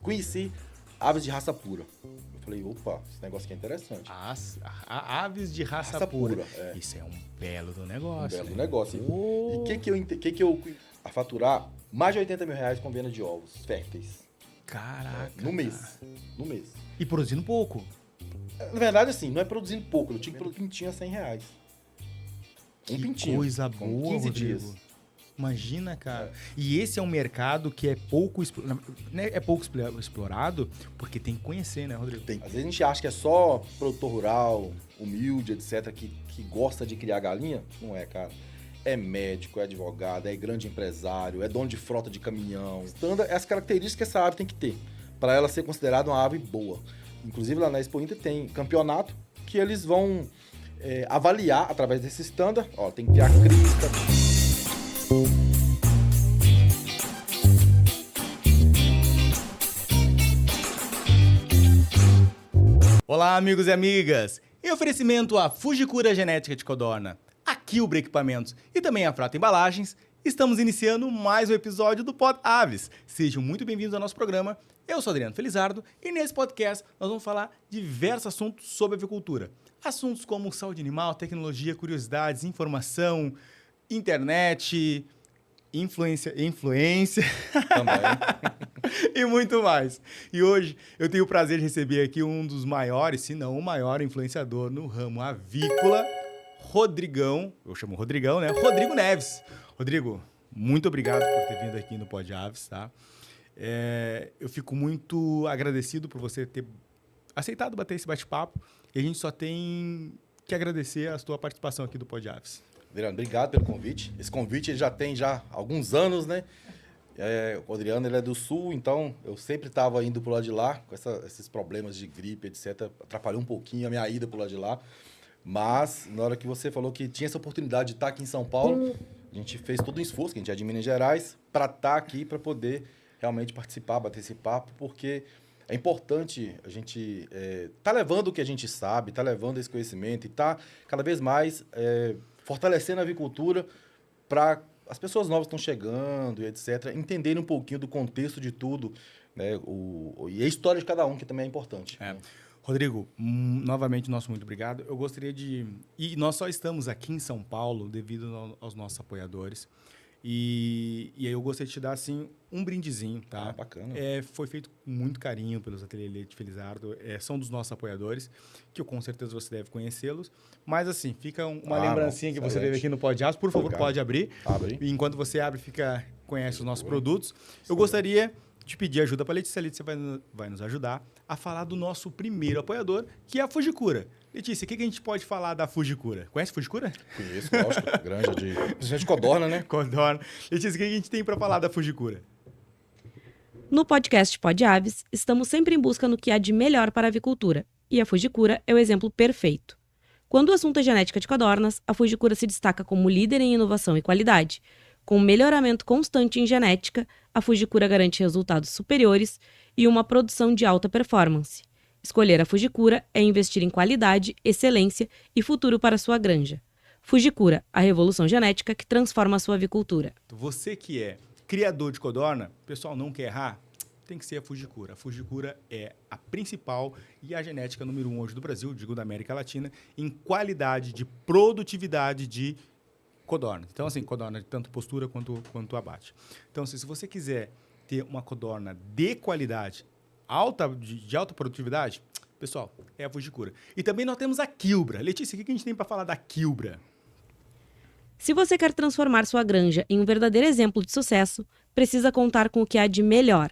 conheci aves de raça pura. Eu falei, opa, esse negócio aqui é interessante. Aves de raça pura. É. Isso é um belo do negócio. Um belo negócio. E o que eu a faturar mais de 80 mil reais com venda de ovos férteis. Caraca. No mês. No mês. E produzindo pouco. Na verdade, assim, não é produzindo pouco. Eu tinha que produzir pintinho a 100 reais. Um pintinho. Coisa com boa, 15 Rodrigo. dias. Imagina, cara. E esse é um mercado que é pouco explorado, porque tem que conhecer, né, Rodrigo? Às vezes a gente acha que é só produtor rural, humilde, etc., que gosta de criar galinha. Não é, cara. É médico, é advogado, é grande empresário, é dono de frota de caminhão. As características que essa ave tem que ter para ela ser considerada uma ave boa. Inclusive, lá na Expo Inter tem campeonato que eles vão avaliar através desse standard. Ó, tem que ter a crista. Olá, amigos e amigas! Em oferecimento à Fujikura Genética de Codorna, a Kilbra Equipamentos e também a Frata Embalagens, estamos iniciando mais um episódio do Pod Aves. Sejam muito bem-vindos ao nosso programa. Eu sou Adriano Felizardo e nesse podcast nós vamos falar diversos assuntos sobre avicultura. Assuntos como saúde animal, tecnologia, curiosidades, informação, internet, influência Também. e muito mais. E hoje eu tenho o prazer de receber aqui um dos maiores, se não o maior influenciador no ramo avícola, Rodrigão. Eu chamo Rodrigão, né? Rodrigo Neves. Rodrigo, muito obrigado por ter vindo aqui no Pod Aves, tá? Eu fico muito agradecido por você ter aceitado bater esse bate-papo e a gente só tem que agradecer a sua participação aqui do Pod Aves. Adriano, obrigado pelo convite. Esse convite ele já tem alguns anos, né? O Adriano ele é do Sul, então eu sempre estava indo pro lado de lá, com esses problemas de gripe, etc. Atrapalhou um pouquinho a minha ida pro lado de lá. Mas, na hora que você falou que tinha essa oportunidade de estar aqui em São Paulo, a gente fez todo um esforço, que a gente é de Minas Gerais, para estar aqui, para poder realmente participar, bater esse papo, porque é importante a gente tá levando o que a gente sabe, tá levando esse conhecimento e tá cada vez mais fortalecendo a avicultura para as pessoas novas que estão chegando e etc., entenderem um pouquinho do contexto de tudo, né? E a história de cada um, que também é importante. Rodrigo, novamente, nosso muito obrigado. Eu gostaria E nós só estamos aqui em São Paulo devido aos nossos apoiadores. E aí eu gostaria de te dar, assim, um brindezinho, tá? Bacana. Foi feito com muito carinho pelos Ateliê de Felizardo. São dos nossos apoiadores, que com certeza você deve conhecê-los. Mas, assim, fica uma lembrancinha que você teve aqui no Pod Aves. Por favor, Obrigado. Pode abrir. Abre. E enquanto você abre, conhece os nossos produtos. Eu gostaria de pedir ajuda para a Letícia. A Letícia vai nos ajudar a falar do nosso primeiro apoiador, que é a Fujikura. Letícia, o que a gente pode falar da Fujikura? Conhece a Fujikura? Conheço, lógico. Granja de Codorna, né? Codorna. Letícia, o que a gente tem para falar da Fujikura? No podcast Pod Aves, estamos sempre em busca no que há de melhor para a avicultura, e a Fujikura é o exemplo perfeito. Quando o assunto é genética de codornas, a Fujikura se destaca como líder em inovação e qualidade. Com melhoramento constante em genética, a Fujikura garante resultados superiores e uma produção de alta performance. Escolher a Fujikura é investir em qualidade, excelência e futuro para sua granja. Fujikura, a revolução genética que transforma a sua avicultura. Você que é criador de codorna, pessoal, não quer errar? Tem que ser a Fujikura. A Fujikura é a principal e a genética número 1 hoje do Brasil, digo da América Latina, em qualidade de produtividade de codorna. Então, assim, codorna de tanto postura quanto abate. Então, se você quiser ter uma codorna de qualidade, de alta produtividade, pessoal, é a Fujikura. E também nós temos a Kilbra. Letícia, o que a gente tem para falar da Kilbra? Se você quer transformar sua granja em um verdadeiro exemplo de sucesso, precisa contar com o que há de melhor.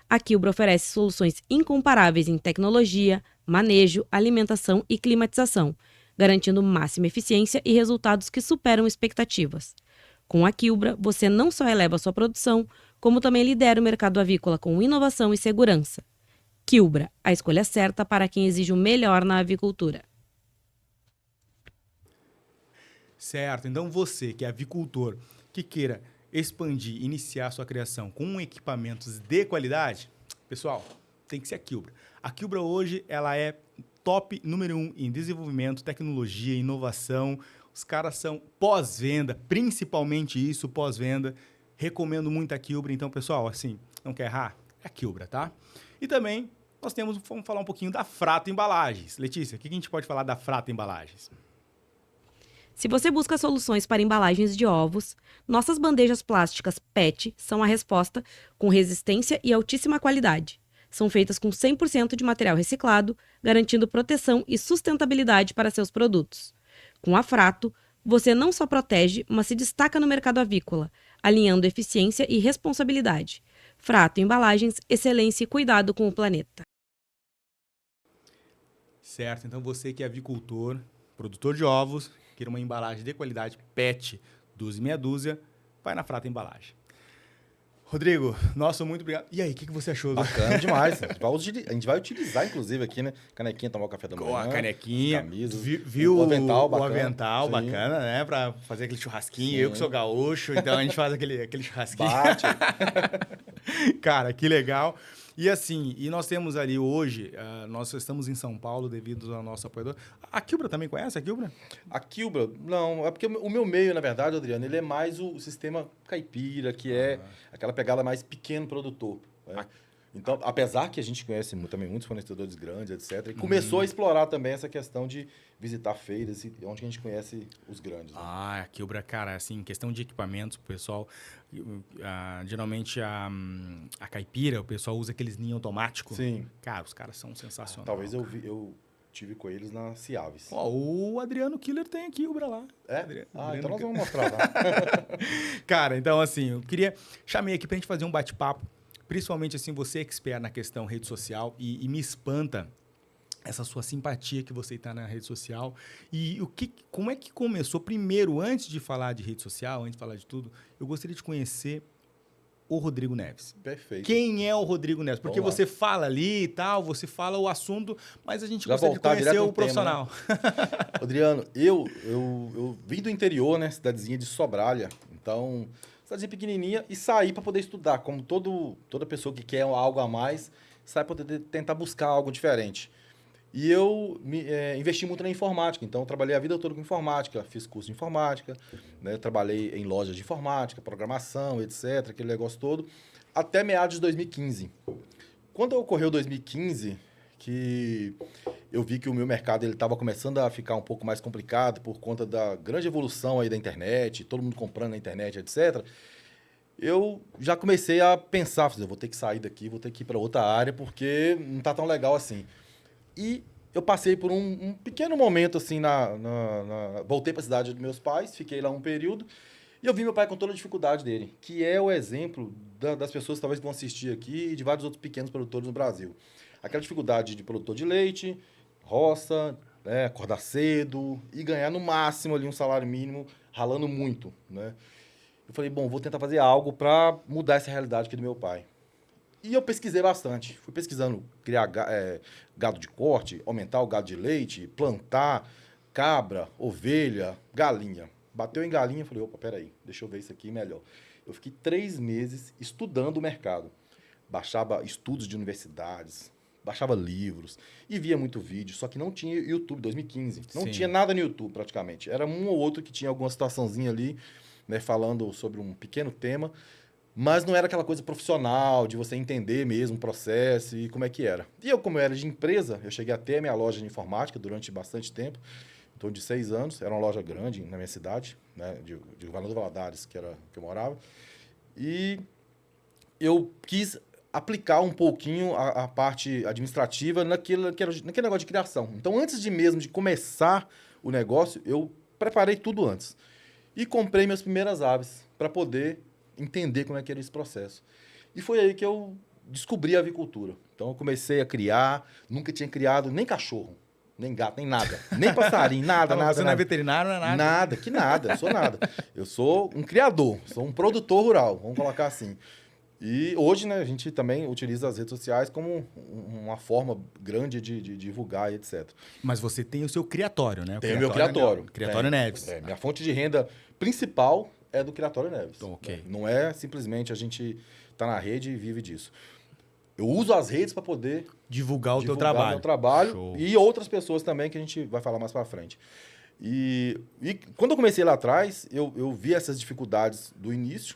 A Kilbra oferece soluções incomparáveis em tecnologia, manejo, alimentação e climatização, garantindo máxima eficiência e resultados que superam expectativas. Com a Kilbra, você não só eleva sua produção, como também lidera o mercado avícola com inovação e segurança. Kilbra, a escolha certa para quem exige o melhor na avicultura. Certo. Então, você que é avicultor, que queira expandir, iniciar sua criação com equipamentos de qualidade, pessoal, tem que ser a Kilbra. A Kilbra hoje, ela é top número 1 em desenvolvimento, tecnologia, inovação. Os caras são pós-venda, principalmente isso, pós-venda. Recomendo muito a Kilbra. Então, pessoal, assim, não quer errar? É a Kilbra, tá? E também vamos falar um pouquinho da Frato Embalagens. Letícia, o que a gente pode falar da Frato Embalagens? Se você busca soluções para embalagens de ovos, nossas bandejas plásticas PET são a resposta, com resistência e altíssima qualidade. São feitas com 100% de material reciclado, garantindo proteção e sustentabilidade para seus produtos. Com a Frato, você não só protege, mas se destaca no mercado avícola, alinhando eficiência e responsabilidade. Frato Embalagens, excelência e cuidado com o planeta. Certo, então você que é avicultor, produtor de ovos, queira uma embalagem de qualidade PET, 12 meia dúzia, vai na Frato Embalagem. Rodrigo, nossa, muito obrigado. E aí, o que você achou? Bacana demais. A gente vai utilizar, inclusive, aqui, né? Canequinha, tomar o café da manhã. Com a canequinha. Camisas. Viu o avental o avental Sim. bacana, né? Pra fazer aquele churrasquinho. Sim. Eu que sou gaúcho, então a gente faz aquele churrasquinho. Bate. Cara, que legal. E assim, nós temos ali hoje, nós estamos em São Paulo devido ao nosso apoiador. A Quilbra também conhece a Quilbra? A Quilbra, não, é porque o meu meio, na verdade, Adriano, ele é mais o sistema caipira, que é aquela pegada mais pequeno produtor. Né? Então, apesar que a gente conhece também muitos fornecedores grandes, etc., e começou a explorar também essa questão de visitar feiras, onde a gente conhece os grandes. Né? A Quilbra, cara, assim, questão de equipamentos, o pessoal, geralmente a caipira, o pessoal usa aqueles ninhos automáticos. Sim. Cara, os caras são sensacionais. Talvez eu tive com eles na Ciaves. O Adriano Killer tem a Quilbra lá. É? Então nós vamos mostrar lá. Cara, então assim, chamei aqui pra gente fazer um bate-papo, principalmente assim, você é expert na questão rede social e me espanta essa sua simpatia que você está na rede social. E como é que começou? Primeiro, antes de falar de rede social, antes de falar de tudo, eu gostaria de conhecer o Rodrigo Neves. Perfeito. Quem é o Rodrigo Neves? Porque você fala ali e tal, você fala o assunto, mas a gente já gostaria de conhecer o profissional. Tema, né? Adriano, eu vim do interior, né? Cidadezinha de Sobralha. Então, cidadezinha pequenininha, e saí para poder estudar. Como toda pessoa que quer algo a mais, sai para poder tentar buscar algo diferente. E eu investi muito na informática, então eu trabalhei a vida toda com informática, fiz curso de informática, né, trabalhei em lojas de informática, programação, etc., aquele negócio todo, até meados de 2015. Quando ocorreu 2015, que eu vi que o meu mercado estava começando a ficar um pouco mais complicado por conta da grande evolução aí da internet, todo mundo comprando na internet, etc., eu já comecei a pensar, eu vou ter que sair daqui, vou ter que ir para outra área, porque não está tão legal assim. E eu passei por um pequeno momento, assim, voltei para a cidade dos meus pais, fiquei lá um período, e eu vi meu pai com toda a dificuldade dele, que é o exemplo das pessoas que talvez vão assistir aqui e de vários outros pequenos produtores no Brasil. Aquela dificuldade de produtor de leite, roça, né, acordar cedo e ganhar no máximo ali um salário mínimo, ralando muito, né? Eu falei, bom, vou tentar fazer algo para mudar essa realidade aqui do meu pai. E eu pesquisei bastante. Fui pesquisando criar gado de corte, aumentar o gado de leite, plantar cabra, ovelha, galinha. Bateu em galinha, falei, opa, peraí, deixa eu ver isso aqui melhor. Eu fiquei 3 meses estudando o mercado. Baixava estudos de universidades, baixava livros e via muito vídeo, só que não tinha YouTube, 2015. Não tinha nada no YouTube, praticamente. Era um ou outro que tinha alguma situaçãozinha ali, né, falando sobre um pequeno tema, mas não era aquela coisa profissional, de você entender mesmo o processo e como é que era. E eu, como eu era de empresa, eu cheguei até a minha loja de informática durante bastante tempo, em torno de 6 anos. Era uma loja grande na minha cidade, né, de Governador Valadares, que eu morava. E eu quis aplicar um pouquinho a parte administrativa naquele negócio de criação. Então, antes mesmo de começar o negócio, eu preparei tudo antes. E comprei minhas primeiras aves para poder entender como é que era esse processo. E foi aí que eu descobri a avicultura. Então, eu comecei a criar, nunca tinha criado nem cachorro, nem gato, nem nada. Nem passarinho, nada. Você não é veterinário, não é nada? Nada, eu sou nada. Eu sou um criador, sou um produtor rural, vamos colocar assim. E hoje, né, a gente também utiliza as redes sociais como uma forma grande de divulgar e etc. Mas você tem o seu criatório, né? Tem o meu criatório. Criatório Neves. Minha fonte de renda principal é do Criatório Neves. Ok. Não é simplesmente a gente tá na rede e vive disso. Eu uso as redes para poder divulgar o teu meu trabalho. Show. E outras pessoas também, que a gente vai falar mais para frente. E quando eu comecei lá atrás, eu vi essas dificuldades do início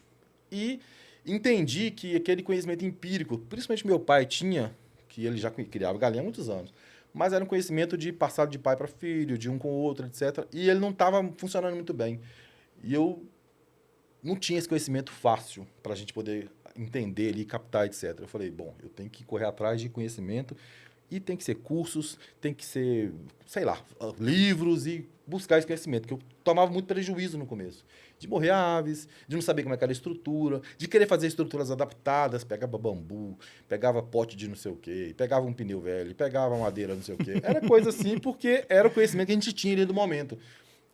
e entendi que aquele conhecimento empírico, principalmente meu pai tinha, que ele já criava galinha há muitos anos. Mas era um conhecimento de passado de pai para filho, de um com o outro, etc. E ele não estava funcionando muito bem. E eu não tinha esse conhecimento fácil para a gente poder entender ali, captar, etc. Eu falei, bom, eu tenho que correr atrás de conhecimento e tem que ser cursos, tem que ser, sei lá, livros e buscar esse conhecimento, que eu tomava muito prejuízo no começo. De morrer aves, de não saber como é que era a estrutura, de querer fazer estruturas adaptadas, pegava bambu, pegava pote de não sei o quê, pegava um pneu velho, pegava madeira não sei o quê. Era coisa assim, porque era o conhecimento que a gente tinha ali do momento.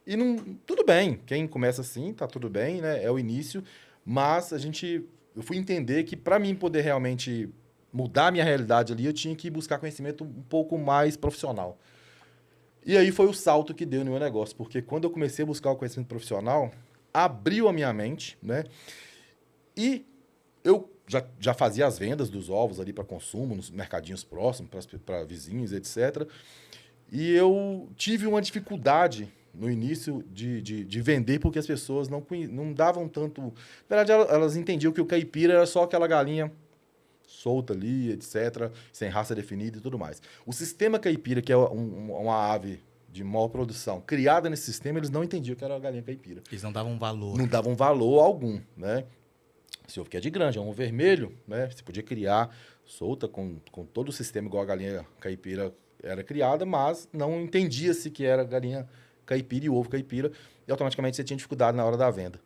E não, tudo bem, quem começa assim, tá tudo bem, né? É o início, mas eu fui entender que para mim poder realmente mudar a minha realidade ali, eu tinha que buscar conhecimento um pouco mais profissional. E aí foi o salto que deu no meu negócio, porque quando eu comecei a buscar o conhecimento profissional, abriu a minha mente, né? E eu já fazia as vendas dos ovos ali para consumo, nos mercadinhos próximos, para vizinhos, etc. E eu tive uma dificuldade no início de vender, porque as pessoas não davam tanto... Na verdade, elas entendiam que o caipira era só aquela galinha solta ali, etc., sem raça definida e tudo mais. O sistema caipira, que é uma ave de maior produção, criada nesse sistema, eles não entendiam que era a galinha caipira. Eles não davam valor. Não davam valor algum, né? Se ovo que é de grande, é um vermelho, né? Você podia criar solta com todo o sistema igual a galinha caipira era criada, mas não entendia-se que era galinha caipira e ovo caipira, e automaticamente você tinha dificuldade na hora da venda.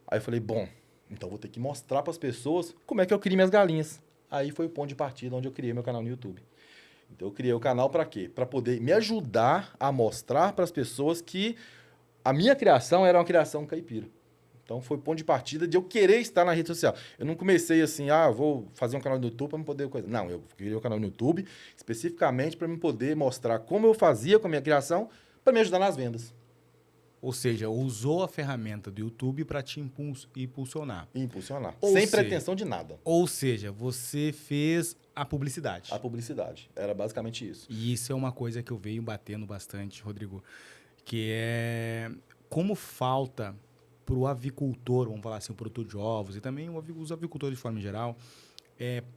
Aí eu falei, bom, então vou ter que mostrar para as pessoas como é que eu crio minhas galinhas. Aí foi o ponto de partida onde eu criei meu canal no YouTube. Então eu criei o canal para quê? Para poder me ajudar a mostrar para as pessoas que a minha criação era uma criação caipira. Então foi o ponto de partida de eu querer estar na rede social. Eu não comecei assim, vou fazer um canal no YouTube para me poder coisa. Não, eu criei o canal no YouTube especificamente para me poder mostrar como eu fazia com a minha criação para me ajudar nas vendas. Ou seja, usou a ferramenta do YouTube para te impulsionar. Impulsionar. Ou sem seja, pretensão de nada. Ou seja, você fez a publicidade. A publicidade. Era basicamente isso. E isso é uma coisa que eu venho batendo bastante, Rodrigo, que é como falta para o avicultor, vamos falar assim, o produtor de ovos e também os avicultores de forma geral,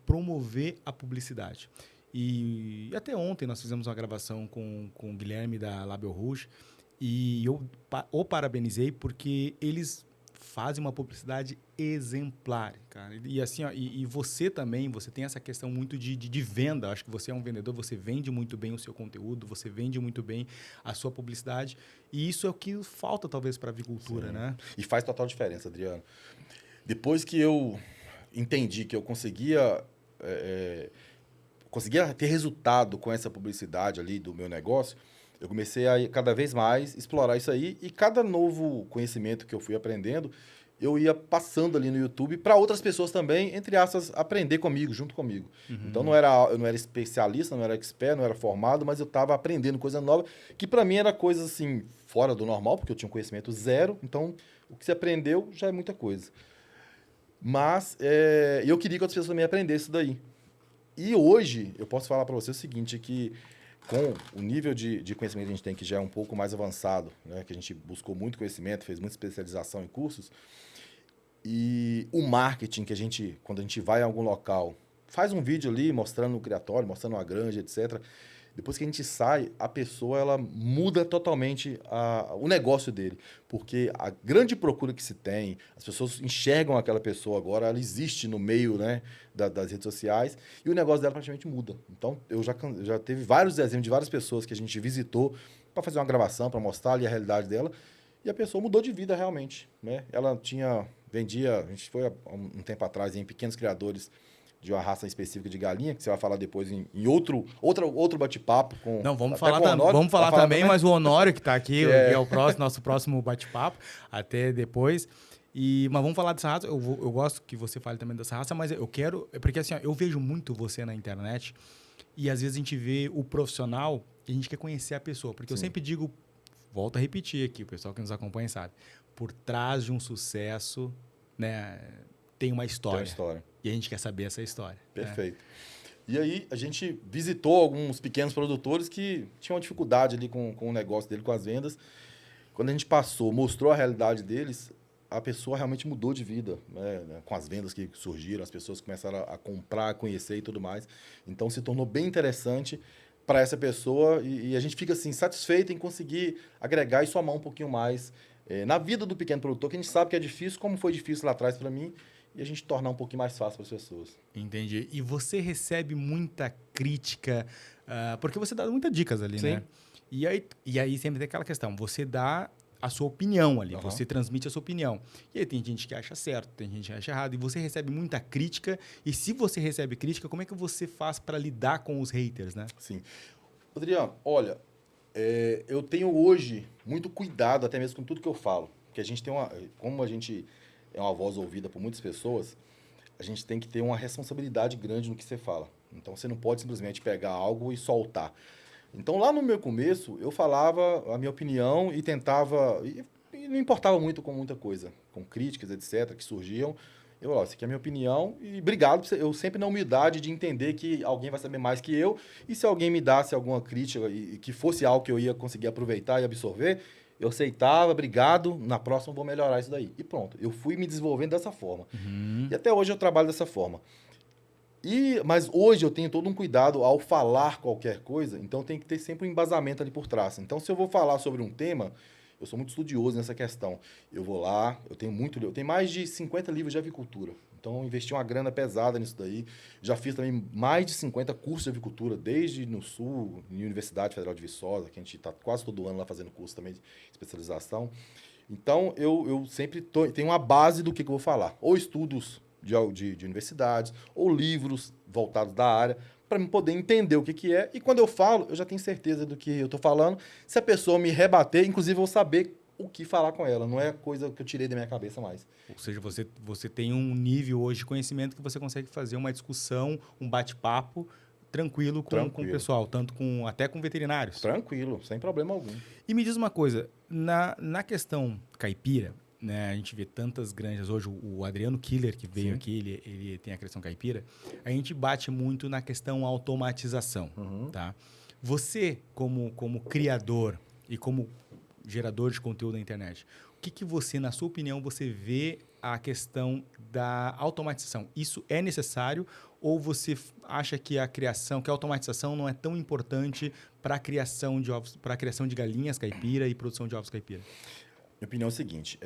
promover a publicidade. E até ontem nós fizemos uma gravação com o Guilherme da Label Rouge e eu o parabenizei porque eles fazem uma publicidade exemplar, cara. E assim, ó, e você também, você tem essa questão muito de venda. Acho que você é um vendedor, você vende muito bem o seu conteúdo, você vende muito bem a sua publicidade. E isso é o que falta, talvez, para a avicultura, Sim. né? E faz total diferença, Adriano. Depois que eu entendi que eu conseguia ter resultado com essa publicidade ali do meu negócio, eu comecei a cada vez mais explorar isso aí, e cada novo conhecimento que eu fui aprendendo, eu ia passando ali no YouTube para outras pessoas também, entre aspas, aprender comigo, junto comigo. Uhum. Então eu não era especialista, não era expert, não era formado, mas eu estava aprendendo coisa nova, que para mim era coisa assim, fora do normal, porque eu tinha um conhecimento zero, então o que você aprendeu já é muita coisa. Mas eu queria que outras pessoas também aprendessem isso daí. E hoje, eu posso falar para você o seguinte, que com o nível de conhecimento que a gente tem, que já é um pouco mais avançado, né? Que a gente buscou muito conhecimento, fez muita especialização em cursos, e o marketing que quando a gente vai em algum local, faz um vídeo ali mostrando o criatório, mostrando uma granja, etc. Depois que a gente sai, a pessoa ela muda totalmente o negócio dele. Porque a grande procura que se tem, as pessoas enxergam aquela pessoa agora, ela existe no meio, né, das redes sociais, e o negócio dela praticamente muda. Então, eu já teve vários exemplos de várias pessoas que a gente visitou para fazer uma gravação, para mostrar ali a realidade dela, e a pessoa mudou de vida realmente, né? Ela vendia, a gente foi há um tempo atrás em pequenos criadores de uma raça específica de galinha, que você vai falar depois em outro bate-papo. Não, vamos falar também, mas o Honório que está aqui, que é o nosso próximo bate-papo, até depois. Mas vamos falar dessa raça. Eu gosto que você fale também dessa raça, mas eu quero... Porque assim, eu vejo muito você na internet e às vezes a gente vê o profissional e a gente quer conhecer a pessoa. Porque Sim. Eu sempre digo, volto a repetir aqui, o pessoal que nos acompanha sabe, por trás de um sucesso, né, tem uma história. Tem uma história. E a gente quer saber essa história. Perfeito. Né? E aí, a gente visitou alguns pequenos produtores que tinham dificuldade ali com o negócio dele, com as vendas. Quando a gente mostrou a realidade deles, a pessoa realmente mudou de vida, né? Com as vendas que surgiram, as pessoas começaram a comprar, a conhecer e tudo mais. Então, se tornou bem interessante para essa pessoa e a gente fica assim, satisfeito em conseguir agregar e somar um pouquinho mais na vida do pequeno produtor, que a gente sabe que é difícil, como foi difícil lá atrás para mim, e a gente tornar um pouquinho mais fácil para as pessoas. Entendi. E você recebe muita crítica, porque você dá muitas dicas ali, Sim. né? E aí sempre tem aquela questão, você dá a sua opinião ali, Uhum. você transmite a sua opinião. E aí tem gente que acha certo, tem gente que acha errado, e você recebe muita crítica, e se você recebe crítica, como é que você faz para lidar com os haters, né? Sim. Adriano, olha, eu tenho hoje muito cuidado até mesmo com tudo que eu falo. Porque a gente tem como a gente é uma voz ouvida por muitas pessoas, a gente tem que ter uma responsabilidade grande no que você fala. Então, você não pode simplesmente pegar algo e soltar. Então, lá no meu começo, eu falava a minha opinião e tentava... E não importava muito com muita coisa, com críticas, etc., que surgiam. Eu falava, isso aqui é a minha opinião e obrigado. Eu sempre na humildade de entender que alguém vai saber mais que eu. E se alguém me desse alguma crítica e que fosse algo que eu ia conseguir aproveitar e absorver, eu aceitava, obrigado, na próxima eu vou melhorar isso daí. E pronto, eu fui me desenvolvendo dessa forma. E até hoje eu trabalho dessa forma. Mas hoje eu tenho todo um cuidado ao falar qualquer coisa, então tem que ter sempre um embasamento ali por trás. Então, se eu vou falar sobre um tema, eu sou muito estudioso nessa questão. Eu vou lá, eu tenho mais de 50 livros de avicultura. Então, eu investi uma grana pesada nisso daí. Já fiz também mais de 50 cursos de avicultura, desde no Sul, na Universidade Federal de Viçosa, que a gente está quase todo ano lá fazendo curso também de especialização. Então, eu sempre tenho uma base do que eu vou falar. Ou estudos de universidades, ou livros voltados da área, para eu poder entender o que é. E quando eu falo, eu já tenho certeza do que eu estou falando. Se a pessoa me rebater, inclusive, eu vou saber o que falar com ela. Não é coisa que eu tirei da minha cabeça mais. Ou seja, você tem um nível hoje de conhecimento que você consegue fazer uma discussão, um bate-papo tranquilo com o pessoal, até com veterinários. Tranquilo, sem problema algum. E me diz uma coisa, na questão caipira, né, a gente vê tantas granjas hoje, o Adriano Killer, que veio aqui, ele tem a criação caipira, a gente bate muito na questão automatização, tá? Você, como criador e como gerador de conteúdo na internet, o que você, na sua opinião, você vê a questão da automatização? Isso é necessário ou você acha que a automatização não é tão importante para a criação de ovos, para a criação de galinhas caipira e produção de ovos caipira? Minha opinião é o seguinte,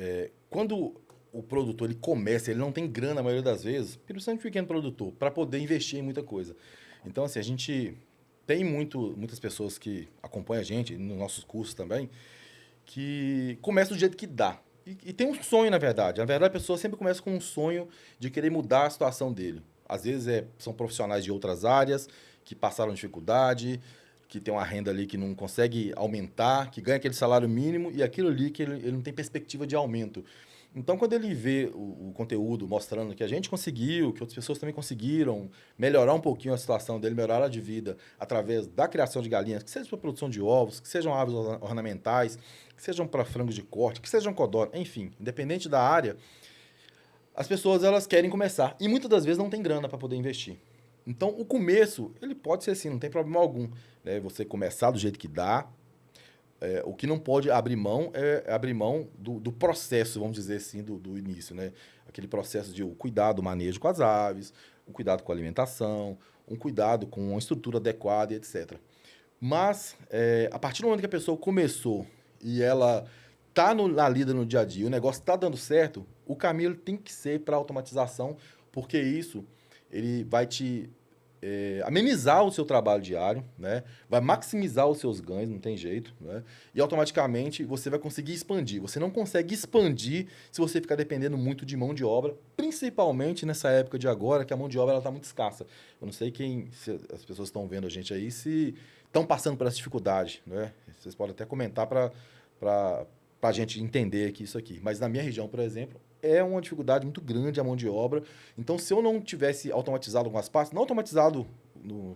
quando o produtor ele começa, ele não tem grana a maioria das vezes, principalmente o pequeno produtor, para poder investir em muita coisa. Então, assim, a gente tem muitas pessoas que acompanham a gente, nos nossos cursos também, que começam do jeito que dá. E tem um sonho, na verdade. Na verdade, a pessoa sempre começa com um sonho de querer mudar a situação dele. Às vezes são profissionais de outras áreas que passaram dificuldade, que tem uma renda ali que não consegue aumentar, que ganha aquele salário mínimo e aquilo ali que ele não tem perspectiva de aumento. Então, quando ele vê o conteúdo mostrando que a gente conseguiu, que outras pessoas também conseguiram melhorar um pouquinho a situação dele, melhorar a de vida através da criação de galinhas, que seja para produção de ovos, que sejam aves ornamentais, que sejam para frangos de corte, que sejam codorna, enfim, independente da área, as pessoas elas querem começar e muitas das vezes não tem grana para poder investir. Então, o começo, ele pode ser assim, não tem problema algum, né? Você começar do jeito que dá. O que não pode abrir mão é abrir mão do processo, vamos dizer assim, do início, né? Aquele processo de o cuidado, o manejo com as aves, o cuidado com a alimentação, um cuidado com uma estrutura adequada, etc. Mas, a partir do momento que a pessoa começou e ela está na lida no dia a dia, o negócio está dando certo, o caminho ele tem que ser para a automatização, porque isso ele vai te amenizar o seu trabalho diário, né? Vai maximizar os seus ganhos, não tem jeito, né? E automaticamente você vai conseguir expandir. Você não consegue expandir se você ficar dependendo muito de mão de obra, principalmente nessa época de agora, que a mão de obra está muito escassa. Eu não sei se as pessoas estão vendo a gente aí, se estão passando por essa dificuldade, né? Vocês podem até comentar para a gente entender isso aqui. Mas na minha região, por exemplo, é uma dificuldade muito grande a mão de obra. Então, se eu não tivesse automatizado algumas partes, não automatizado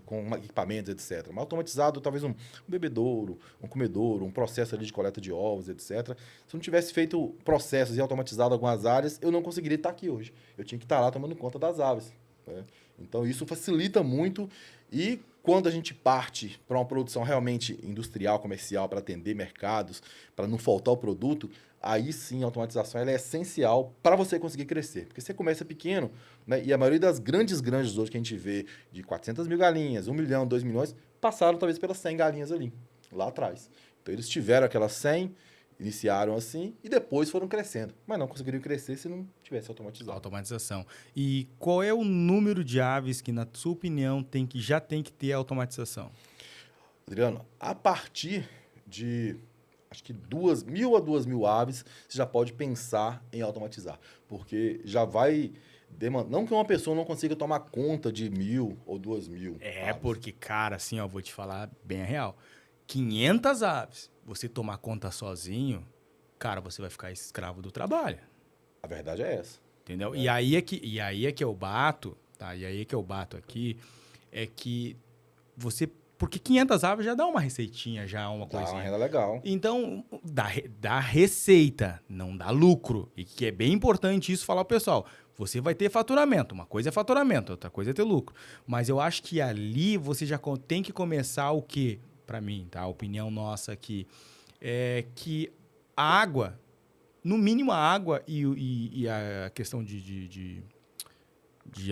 com equipamentos, etc., mas automatizado talvez um bebedouro, um comedouro, um processo ali de coleta de ovos, etc., se eu não tivesse feito processos e automatizado algumas áreas, eu não conseguiria estar aqui hoje. Eu tinha que estar lá tomando conta das aves, né? Então, isso facilita muito e Quando a gente parte para uma produção realmente industrial, comercial, para atender mercados, para não faltar o produto, aí sim a automatização ela é essencial para você conseguir crescer. Porque você começa pequeno, né? E a maioria das grandes granjas hoje que a gente vê de 400 mil galinhas, 1 milhão, 2 milhões, passaram talvez pelas 100 galinhas ali, lá atrás. Então eles tiveram aquelas 100, iniciaram assim e depois foram crescendo. Mas não conseguiriam crescer se não tivesse automatizado. Automatização. E qual é o número de aves que, na sua opinião, já tem que ter automatização? Adriano, a partir de, acho que 2.000 a 2.000 aves, você já pode pensar em automatizar. Porque já vai demandar... Não que uma pessoa não consiga tomar conta de 1.000 ou 2.000 aves. Porque, cara, assim, ó, vou te falar bem a real. 500 aves, você tomar conta sozinho, cara, você vai ficar escravo do trabalho. A verdade é essa. Entendeu? E aí é que eu bato, tá? E aí é que eu bato aqui, é que você... Porque 500 aves já dá uma receitinha, já uma coisinha. Dá uma renda legal. Então, dá receita, não dá lucro. E que é bem importante isso falar pro pessoal. Você vai ter faturamento. Uma coisa é faturamento, outra coisa é ter lucro. Mas eu acho que ali você já tem que começar o quê? Para mim, tá? A opinião nossa aqui é que a água, no mínimo a água e a questão de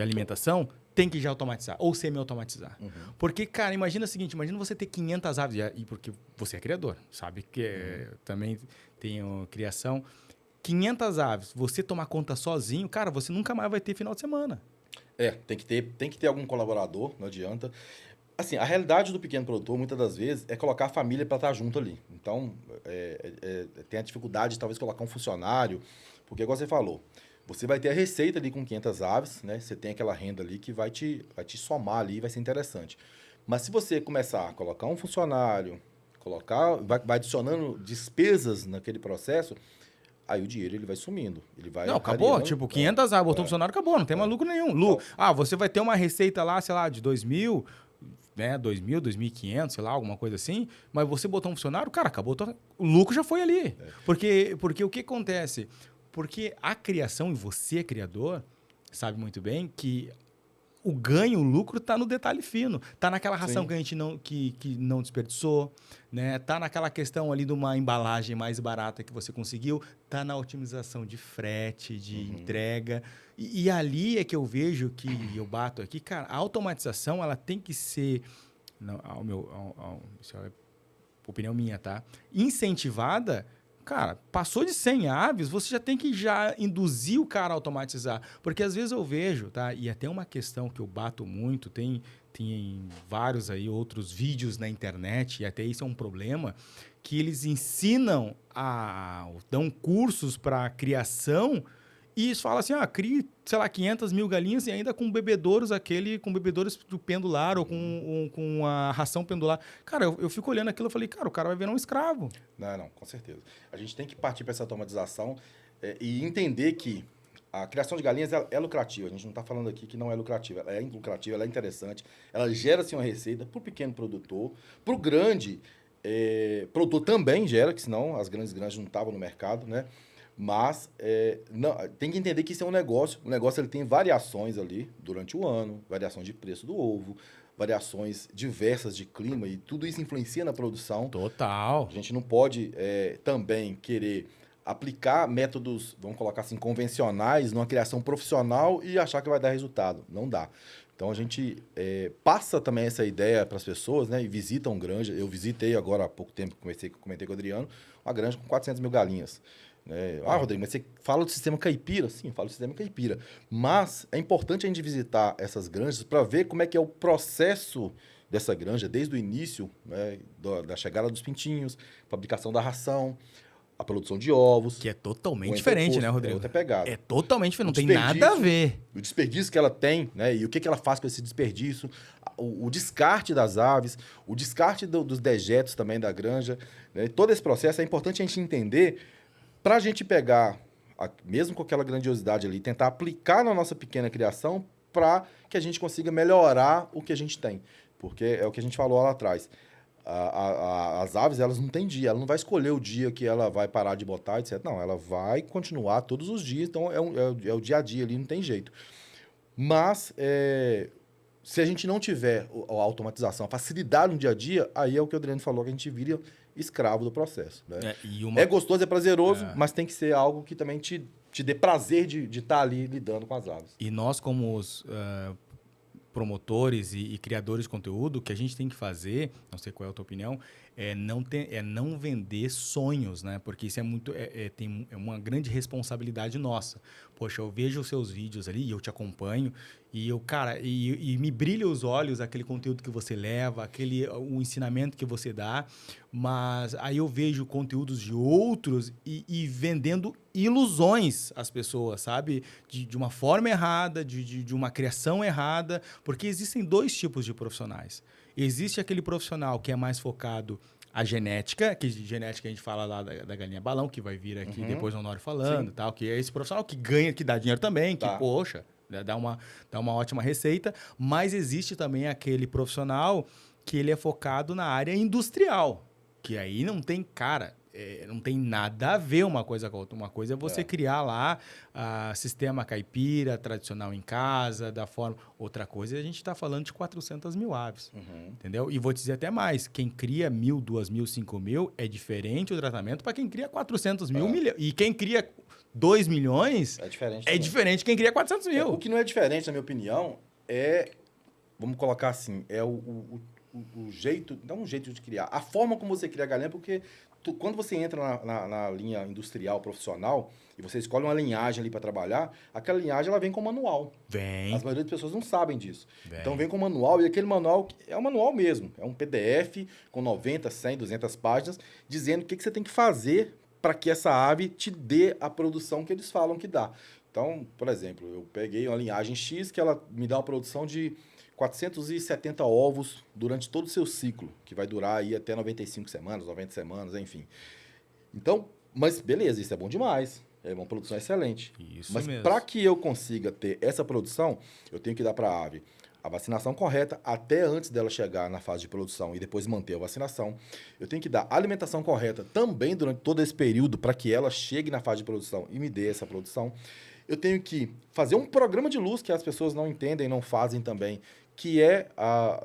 alimentação tem que já automatizar ou semi-automatizar. Uhum. Porque, cara, imagina o seguinte, imagina você ter 500 aves, e porque você é criador, sabe que também tem criação. 500 aves, você tomar conta sozinho, cara, você nunca mais vai ter final de semana. Tem que ter algum colaborador, não adianta. Assim, a realidade do pequeno produtor, muitas das vezes, é colocar a família para estar junto ali. Então, tem a dificuldade de talvez colocar um funcionário, porque, igual você falou, você vai ter a receita ali com 500 aves, né? Você tem aquela renda ali que vai te somar ali, vai ser interessante. Mas se você começar a colocar um funcionário, vai adicionando despesas naquele processo, aí o dinheiro ele vai sumindo. Ele vai acabou. Tipo, 500 aves, botou um funcionário, acabou. Não tem mais lucro nenhum. Você vai ter uma receita lá, sei lá, de 2.000... né, 2.000, 2.500, sei lá, alguma coisa assim, mas você botou um funcionário, cara, acabou, o lucro já foi ali. Porque o que acontece? Porque a criação, e você é criador, sabe muito bem que o ganho, o lucro está no detalhe fino. Está naquela ração que a gente não desperdiçou, né? Está naquela questão ali de uma embalagem mais barata que você conseguiu, está na otimização de frete, de entrega. E ali é que eu vejo que eu bato aqui, cara, a automatização ela tem que ser, isso é opinião minha, tá? Incentivada. Cara, passou de 100 aves, você já tem que induzir o cara a automatizar. Porque às vezes eu vejo, tá? E até uma questão que eu bato muito, tem vários aí outros vídeos na internet, e até isso é um problema, que eles ensinam, dão cursos para criação e falam assim, crie, sei lá, 500 mil galinhas e ainda com bebedouros do pendular ou com a ração pendular. Cara, eu fico olhando aquilo e falei, cara, o cara vai virar um escravo. Não, com certeza. A gente tem que partir para essa automatização e entender que a criação de galinhas é lucrativa. A gente não está falando aqui que não é lucrativa. Ela é lucrativa, ela é interessante. Ela gera, sim, uma receita para o pequeno produtor. Para o grande produtor também gera, que senão as grandes granjas não estavam no mercado, né? Mas tem que entender que isso é um negócio. O negócio ele tem variações ali durante o ano, variações de preço do ovo, variações diversas de clima, e tudo isso influencia na produção. Total. A gente não pode também querer aplicar métodos, vamos colocar assim, convencionais numa criação profissional e achar que vai dar resultado. Não dá. Então, a gente passa também essa ideia para as pessoas, né? E visitam granja. Eu visitei agora há pouco tempo, comentei com o Adriano, uma granja com 400 mil galinhas. Rodrigo, mas você fala do sistema caipira? Sim, eu falo do sistema caipira. Mas é importante a gente visitar essas granjas para ver como é que é o processo dessa granja, desde o início, né, da chegada dos pintinhos, fabricação da ração, a produção de ovos. Que é totalmente diferente, né, Rodrigo? É outra pegada. É totalmente diferente, não tem nada a ver. O desperdício que ela tem, né, e o que ela faz com esse desperdício, o descarte das aves, o descarte dos dejetos também da granja, né, todo esse processo é importante a gente entender para a gente pegar, mesmo com aquela grandiosidade ali, tentar aplicar na nossa pequena criação para que a gente consiga melhorar o que a gente tem. Porque é o que a gente falou lá atrás. As aves, elas não têm dia. Ela não vai escolher o dia que ela vai parar de botar, etc. Não, ela vai continuar todos os dias. Então, é o dia a dia ali, não tem jeito. Mas, se a gente não tiver a automatização, a facilidade no dia a dia, aí é o que o Adriano falou, que a gente vira escravo do processo. Né? É gostoso, é prazeroso, mas tem que ser algo que também te dê prazer de estar ali lidando com as aves. E nós, como os promotores e criadores de conteúdo, o que a gente tem que fazer, não sei qual é a tua opinião, é não vender sonhos, né? Porque isso é uma grande responsabilidade nossa. Poxa, eu vejo os seus vídeos ali e eu te acompanho e e me brilha os olhos aquele conteúdo que você leva, o ensinamento que você dá, mas aí eu vejo conteúdos de outros e vendendo ilusões às pessoas, sabe? De uma forma errada, de uma criação errada, porque existem dois tipos de profissionais. Existe aquele profissional que é mais focado a genética, que genética a gente fala lá da galinha balão, que vai vir aqui depois o Honório falando, tal, que é esse profissional que ganha, que dá dinheiro também, que, poxa, dá uma ótima receita, mas existe também aquele profissional que ele é focado na área industrial, que aí não tem, não tem nada a ver uma coisa com a outra. Uma coisa é você criar lá sistema caipira, tradicional em casa, da forma... Outra coisa é a gente está falando de 400 mil aves, entendeu? E vou te dizer até mais, quem cria 1.000, 2.000, 5.000 é diferente o tratamento para quem cria 400 mil milhões. E quem cria 2 milhões é diferente quem cria 400 mil. O que não é diferente, na minha opinião, vamos colocar assim, é o jeito, não um jeito de criar, a forma como você cria a galinha, porque quando você entra na linha industrial, profissional, e você escolhe uma linhagem ali para trabalhar, aquela linhagem ela vem com manual. As maioria das pessoas não sabem disso. Então vem com manual, e aquele manual é um manual mesmo. É um PDF com 90, 100, 200 páginas, dizendo o que você tem que fazer para que essa ave te dê a produção que eles falam que dá. Então, por exemplo, eu peguei uma linhagem X que ela me dá uma produção de 470 ovos durante todo o seu ciclo, que vai durar aí até 95 semanas, 90 semanas, enfim. Então, mas beleza, isso é bom demais. É uma produção excelente. Isso mas mesmo. Para que eu consiga ter essa produção, eu tenho que dar para a ave a vacinação correta até antes dela chegar na fase de produção e depois manter a vacinação. Eu tenho que dar a alimentação correta também durante todo esse período para que ela chegue na fase de produção e me dê essa produção. Eu tenho que fazer um programa de luz que as pessoas não entendem, não fazem também, que é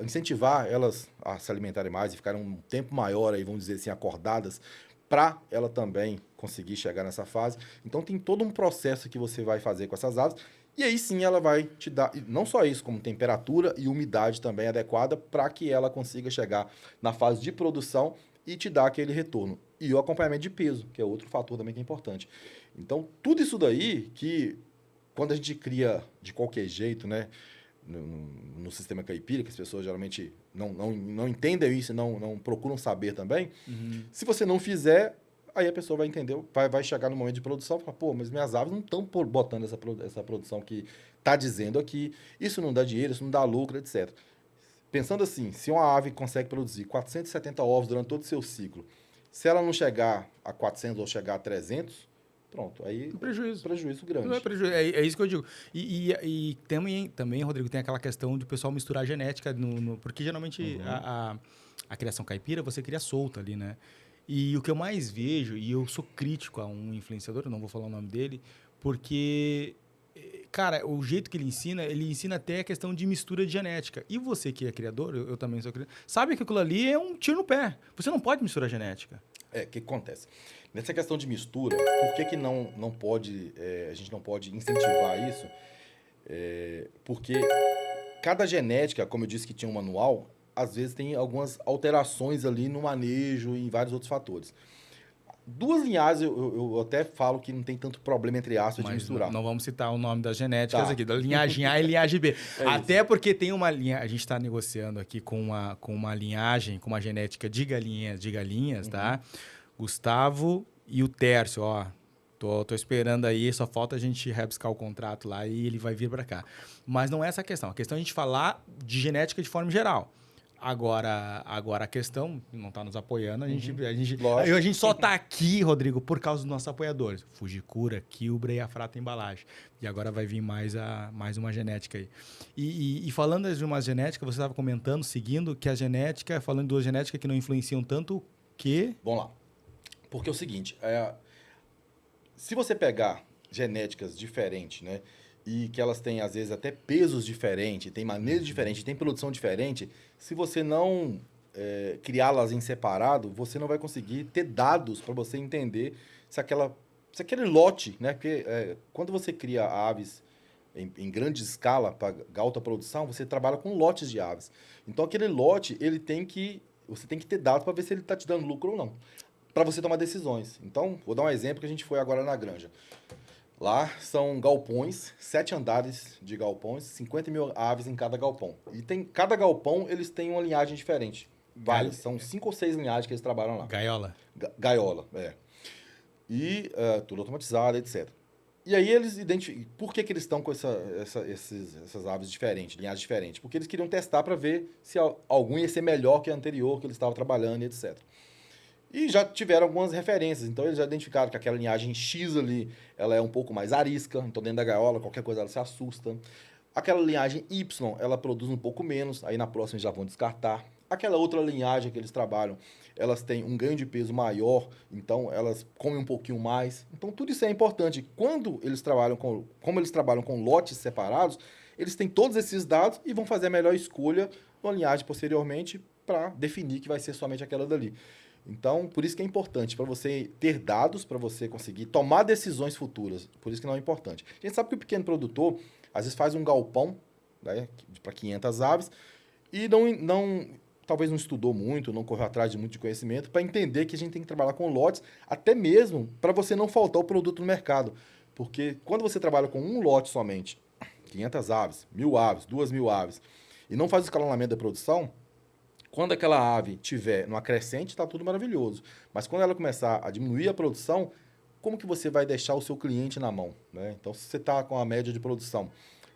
incentivar elas a se alimentarem mais e ficarem um tempo maior, aí, vamos dizer assim, acordadas, para ela também conseguir chegar nessa fase. Então, tem todo um processo que você vai fazer com essas aves, e aí sim ela vai te dar, não só isso, como temperatura e umidade também adequada para que ela consiga chegar na fase de produção e te dar aquele retorno. E o acompanhamento de peso, que é outro fator também que é importante. Então, tudo isso daí que, quando a gente cria de qualquer jeito, né, no sistema caipira, que as pessoas geralmente não entendem isso, não procuram saber também, se você não fizer, aí a pessoa vai entender, vai chegar no momento de produção e falar, pô, mas minhas aves não estão botando essa produção que está dizendo aqui, isso não dá dinheiro, isso não dá lucro, etc. Pensando assim, se uma ave consegue produzir 470 ovos durante todo o seu ciclo, se ela não chegar a 400 ou chegar a 300, pronto, aí prejuízo grande. Não é prejuízo, é isso que eu digo. E também, Rodrigo, tem aquela questão de o pessoal misturar genética, porque geralmente a criação caipira você cria solta ali, né? E o que eu mais vejo, e eu sou crítico a um influenciador, eu não vou falar o nome dele, porque, cara, o jeito que ele ensina até a questão de mistura de genética. E você que é criador, eu também sou criador, sabe que aquilo ali é um tiro no pé. Você não pode misturar genética. O que acontece? Nessa questão de mistura, por que não pode, a gente não pode incentivar isso? Porque cada genética, como eu disse que tinha um manual, às vezes tem algumas alterações ali no manejo e em vários outros fatores. Duas linhagens, eu até falo que não tem tanto problema, entre aspas, de misturar. Não vamos citar o nome das genéticas aqui, da linhagem A e linhagem B. Até isso. Porque tem uma linha, a gente está negociando aqui com uma linhagem, com uma genética de galinhas, tá? Gustavo e o Tércio, ó. Tô esperando aí, só falta a gente rebuscar o contrato lá e ele vai vir para cá. Mas não é essa a questão. A questão é a gente falar de genética de forma geral. Agora a questão, não está nos apoiando, a gente só está aqui, Rodrigo, por causa dos nossos apoiadores. Fujikura, Kilbra e a Frata Embalagem. E agora vai vir mais uma genética aí. E falando de uma genética, você estava comentando, seguindo, que a genética, falando de duas genéticas que não influenciam tanto que... Vamos lá. Porque é o seguinte, se você pegar genéticas diferentes, né, e que elas têm, às vezes, até pesos diferentes, tem maneiras diferentes, tem produção diferente, se você não criá-las em separado, você não vai conseguir ter dados para você entender se aquele lote, né? Porque quando você cria aves em grande escala para alta produção, você trabalha com lotes de aves. Então, aquele lote, você tem que ter dados para ver se ele está te dando lucro ou não, para você tomar decisões. Então, vou dar um exemplo que a gente foi agora na granja. Lá são galpões, 7 andares de galpões, 50 mil aves em cada galpão. E cada galpão, eles têm uma linhagem diferente. Várias, são 5 ou 6 linhagens que eles trabalham lá. Gaiola. Gaiola, E tudo automatizado, etc. E aí eles identificam... Por que eles estão com essas aves diferentes, linhagens diferentes? Porque eles queriam testar para ver se algum ia ser melhor que a anterior que eles estavam trabalhando, etc. E já tiveram algumas referências. Então, eles já identificaram que aquela linhagem X ali, ela é um pouco mais arisca. Então, dentro da gaiola, qualquer coisa ela se assusta. Aquela linhagem Y, ela produz um pouco menos. Aí, na próxima, eles já vão descartar. Aquela outra linhagem que eles trabalham, elas têm um ganho de peso maior. Então, elas comem um pouquinho mais. Então, tudo isso é importante. Como eles trabalham com lotes separados, eles têm todos esses dados e vão fazer a melhor escolha na linhagem posteriormente para definir que vai ser somente aquela dali. Então, por isso que é importante, para você ter dados, para você conseguir tomar decisões futuras. Por isso que não é importante. A gente sabe que o pequeno produtor, às vezes, faz um galpão, né, para 500 aves e talvez não estudou muito, não correu atrás de muito de conhecimento para entender que a gente tem que trabalhar com lotes, até mesmo para você não faltar o produto no mercado. Porque quando você trabalha com um lote somente, 500 aves, 1.000 aves, 2.000 aves, e não faz o escalonamento da produção, quando aquela ave tiver numa crescente, está tudo maravilhoso. Mas quando ela começar a diminuir a produção, como que você vai deixar o seu cliente na mão, né? Então, se você está com a média de produção,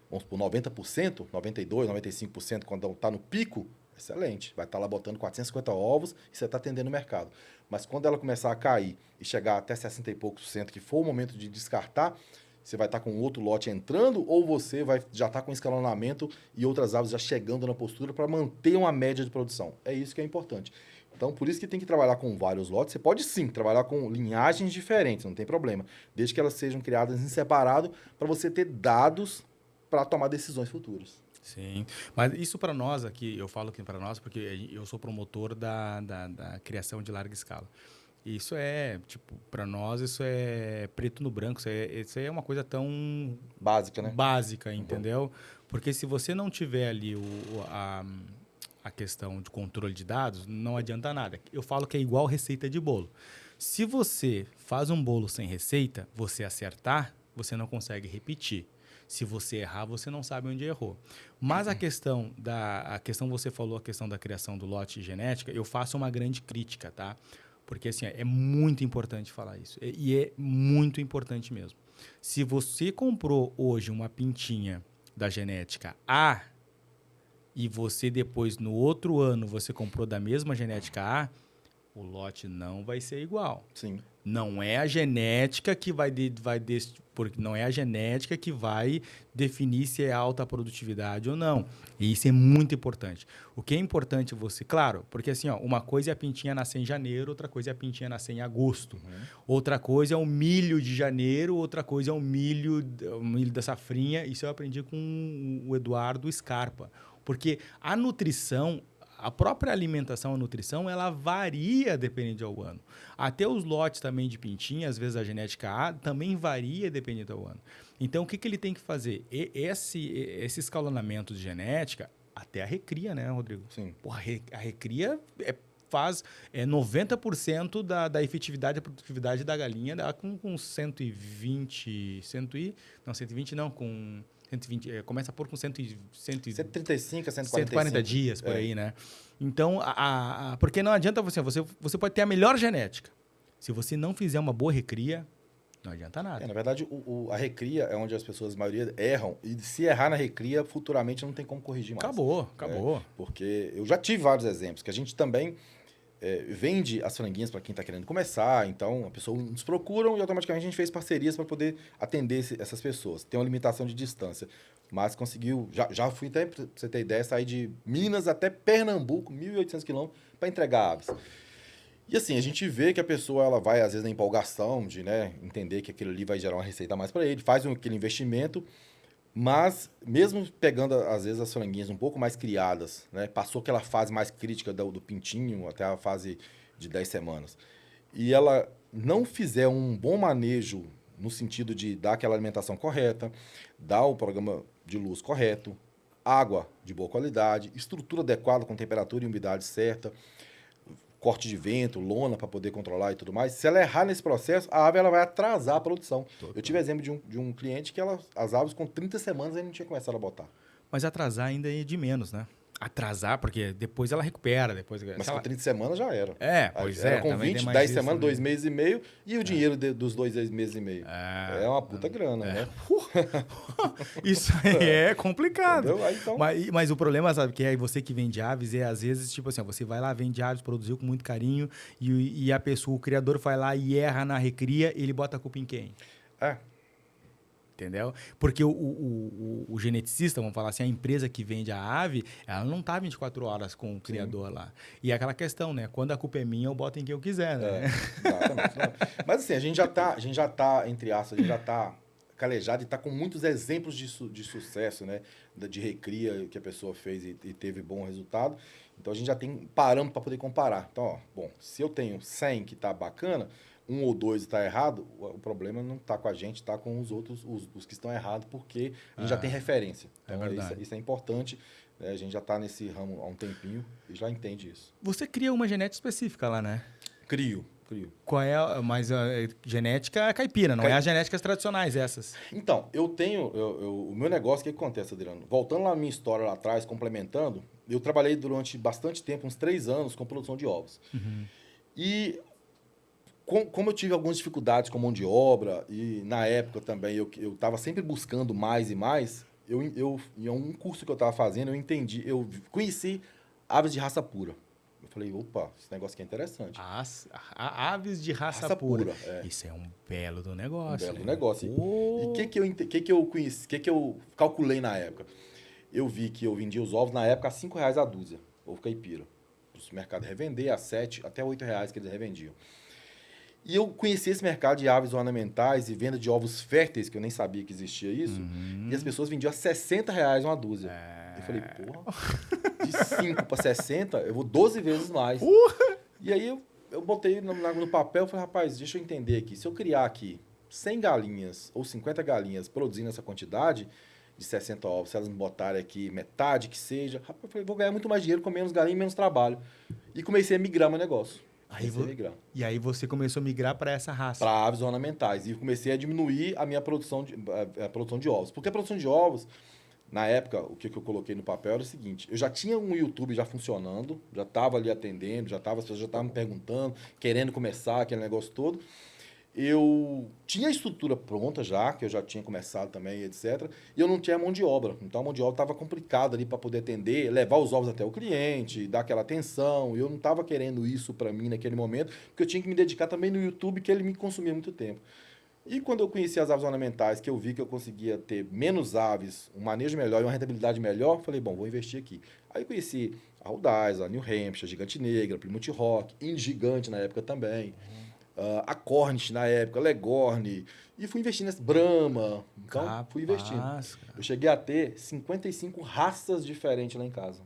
vamos por 90%, 92%, 95%, quando está no pico, excelente. Vai estar lá botando 450 ovos e você está atendendo o mercado. Mas quando ela começar a cair e chegar até 60 e poucos por cento, que for o momento de descartar, você vai estar com outro lote entrando ou você vai já estar com escalonamento e outras aves já chegando na postura para manter uma média de produção. É isso que é importante. Então, por isso que tem que trabalhar com vários lotes. Você pode sim trabalhar com linhagens diferentes, não tem problema. Desde que elas sejam criadas em separado para você ter dados para tomar decisões futuras. Sim, mas isso para nós aqui, eu falo aqui para nós porque eu sou promotor da criação de larga escala. Isso é, para nós isso é preto no branco, isso é uma coisa tão... Básica, né? Básica, entendeu? Porque se você não tiver ali a questão de controle de dados, não adianta nada. Eu falo que é igual receita de bolo. Se você faz um bolo sem receita, você acertar, você não consegue repetir. Se você errar, você não sabe onde errou. Mas a questão você falou a questão da criação do lote genética, eu faço uma grande crítica, tá? Porque, assim, é muito importante falar isso. E é muito importante mesmo. Se você comprou hoje uma pintinha da genética A e você depois, no outro ano, você comprou da mesma genética A, o lote não vai ser igual. Sim. Não é a genética que não é a genética que vai definir se é alta produtividade ou não. E isso é muito importante. O que é importante você... Claro, porque assim, uma coisa é a pintinha nascer em janeiro, outra coisa é a pintinha nascer em agosto. Uhum. Outra coisa é o milho de janeiro, outra coisa é o milho da safrinha. Isso eu aprendi com o Eduardo Scarpa. Porque a nutrição... A própria alimentação, a nutrição, ela varia dependendo ao ano. Até os lotes também de pintinha, às vezes a genética A, também varia dependendo ao ano. Então, o que ele tem que fazer? Esse escalonamento de genética, até a recria, né, Rodrigo? Sim. Porra, a recria faz 90% da efetividade, a produtividade da galinha dá com 120... 120 não, com... 120, começa a pôr com 135 a 140 dias, por aí, né? Então, porque não adianta você pode ter a melhor genética. Se você não fizer uma boa recria, não adianta nada. Na verdade, a recria é onde as pessoas, a maioria, erram. E se errar na recria, futuramente não tem como corrigir mais. Acabou. Porque eu já tive vários exemplos, que a gente também vende as franguinhas para quem está querendo começar. Então, a pessoa nos procuram e automaticamente a gente fez parcerias para poder atender essas pessoas. Tem uma limitação de distância, mas conseguiu... Já fui até, para você ter ideia, sair de Minas até Pernambuco, 1.800 quilômetros, para entregar aves. E assim, a gente vê que a pessoa ela vai, às vezes, na empolgação de entender que aquilo ali vai gerar uma receita a mais para ele, faz aquele investimento, Mas, mesmo pegando, às vezes, as franguinhas um pouco mais criadas, né? Passou aquela fase mais crítica do pintinho até a fase de 10 semanas. E ela não fizer um bom manejo no sentido de dar aquela alimentação correta, dar o programa de luz correto, água de boa qualidade, estrutura adequada com temperatura e umidade certa, corte de vento, lona para poder controlar e tudo mais. Se ela errar nesse processo, a ave ela vai atrasar a produção. Eu tive exemplo de um cliente que as aves com 30 semanas ele não tinha começado a botar. Mas atrasar ainda é de menos, né? Atrasar, porque depois ela recupera. Mas com 30 semanas já era. Pois era com 20, 10 semanas, 2 meses e meio, e o dinheiro dos 2 meses e meio. É uma puta grana, né? Isso aí é complicado. Aí, então... mas o problema, sabe, que é você que vende aves, é às vezes, tipo assim, você vai lá, vende aves, produziu com muito carinho, e a pessoa, o criador vai lá e erra na recria, ele bota a culpa em quem? Entendeu? Porque o geneticista, vamos falar assim, a empresa que vende a ave, ela não está 24 horas com o criador lá. E é aquela questão, né? Quando a culpa é minha, eu boto em quem eu quiser, né? Exatamente. Mas assim, a gente já tá, entre aspas, a gente já tá calejado e tá com muitos exemplos de sucesso, né? De recria que a pessoa fez e teve bom resultado. Então, a gente já tem parâmetro para poder comparar. Então, ó, bom, se eu tenho 100 que tá bacana, 1 ou 2 está errado, o problema não está com a gente, está com os outros, os que estão errados, porque a gente já tem referência. Então, isso é importante. Né? A gente já está nesse ramo há um tempinho e já entende isso. Você cria uma genética específica lá, né? Crio. Qual é? Mas a genética caipira, não é as genéticas tradicionais essas. Então, eu tenho... o meu negócio, o que acontece, Adriano? Voltando lá na minha história lá atrás, complementando, eu trabalhei durante bastante tempo, uns 3 anos, com produção de ovos. Uhum. E... Como eu tive algumas dificuldades com mão de obra e na época também eu estava sempre buscando mais e mais, em um curso que eu estava fazendo, eu conheci aves de raça pura. Eu falei, opa, esse negócio aqui é interessante. Aves de raça pura. Isso é um belo do negócio. Um belo do negócio. E o que eu conheci, que eu calculei na época? Eu vi que eu vendia os ovos na época a R$5 a dúzia, ovo caipira. Para o supermercado revender a R$7 até R$8 que eles revendiam. E eu conheci esse mercado de aves ornamentais e venda de ovos férteis, que eu nem sabia que existia isso. Uhum. E as pessoas vendiam a R$60 uma dúzia. Eu falei, porra, de 5 para 60, eu vou 12 vezes mais. E aí eu botei no papel e falei, rapaz, deixa eu entender aqui. Se eu criar aqui 100 galinhas ou 50 galinhas produzindo essa quantidade de 60 ovos, se elas me botarem aqui metade que seja, rapaz, eu falei, vou ganhar muito mais dinheiro com menos galinha e menos trabalho. E comecei a migrar meu negócio. E aí você começou a migrar para essa raça? Para aves ornamentais. E comecei a diminuir a minha produção de ovos. Porque a produção de ovos, na época, o que eu coloquei no papel era o seguinte, eu já tinha um YouTube já funcionando, já estava ali atendendo, as pessoas já estavam me perguntando, querendo começar aquele negócio todo. Eu tinha a estrutura pronta já, que eu já tinha começado também, etc. E eu não tinha mão de obra. Então, a mão de obra estava complicada ali para poder atender, levar os ovos até o cliente, dar aquela atenção. E eu não estava querendo isso para mim naquele momento, porque eu tinha que me dedicar também no YouTube, que ele me consumia muito tempo. E quando eu conheci as aves ornamentais, que eu vi que eu conseguia ter menos aves, um manejo melhor e uma rentabilidade melhor, falei, bom, vou investir aqui. Aí eu conheci a Rudais, a New Hampshire, a Gigante Negra, Plymouth Rock, Gigante na época também. A Cornish na época, Leghorn, e fui investindo nessa Brahma, então fui investindo. Eu cheguei a ter 55 raças diferentes lá em casa.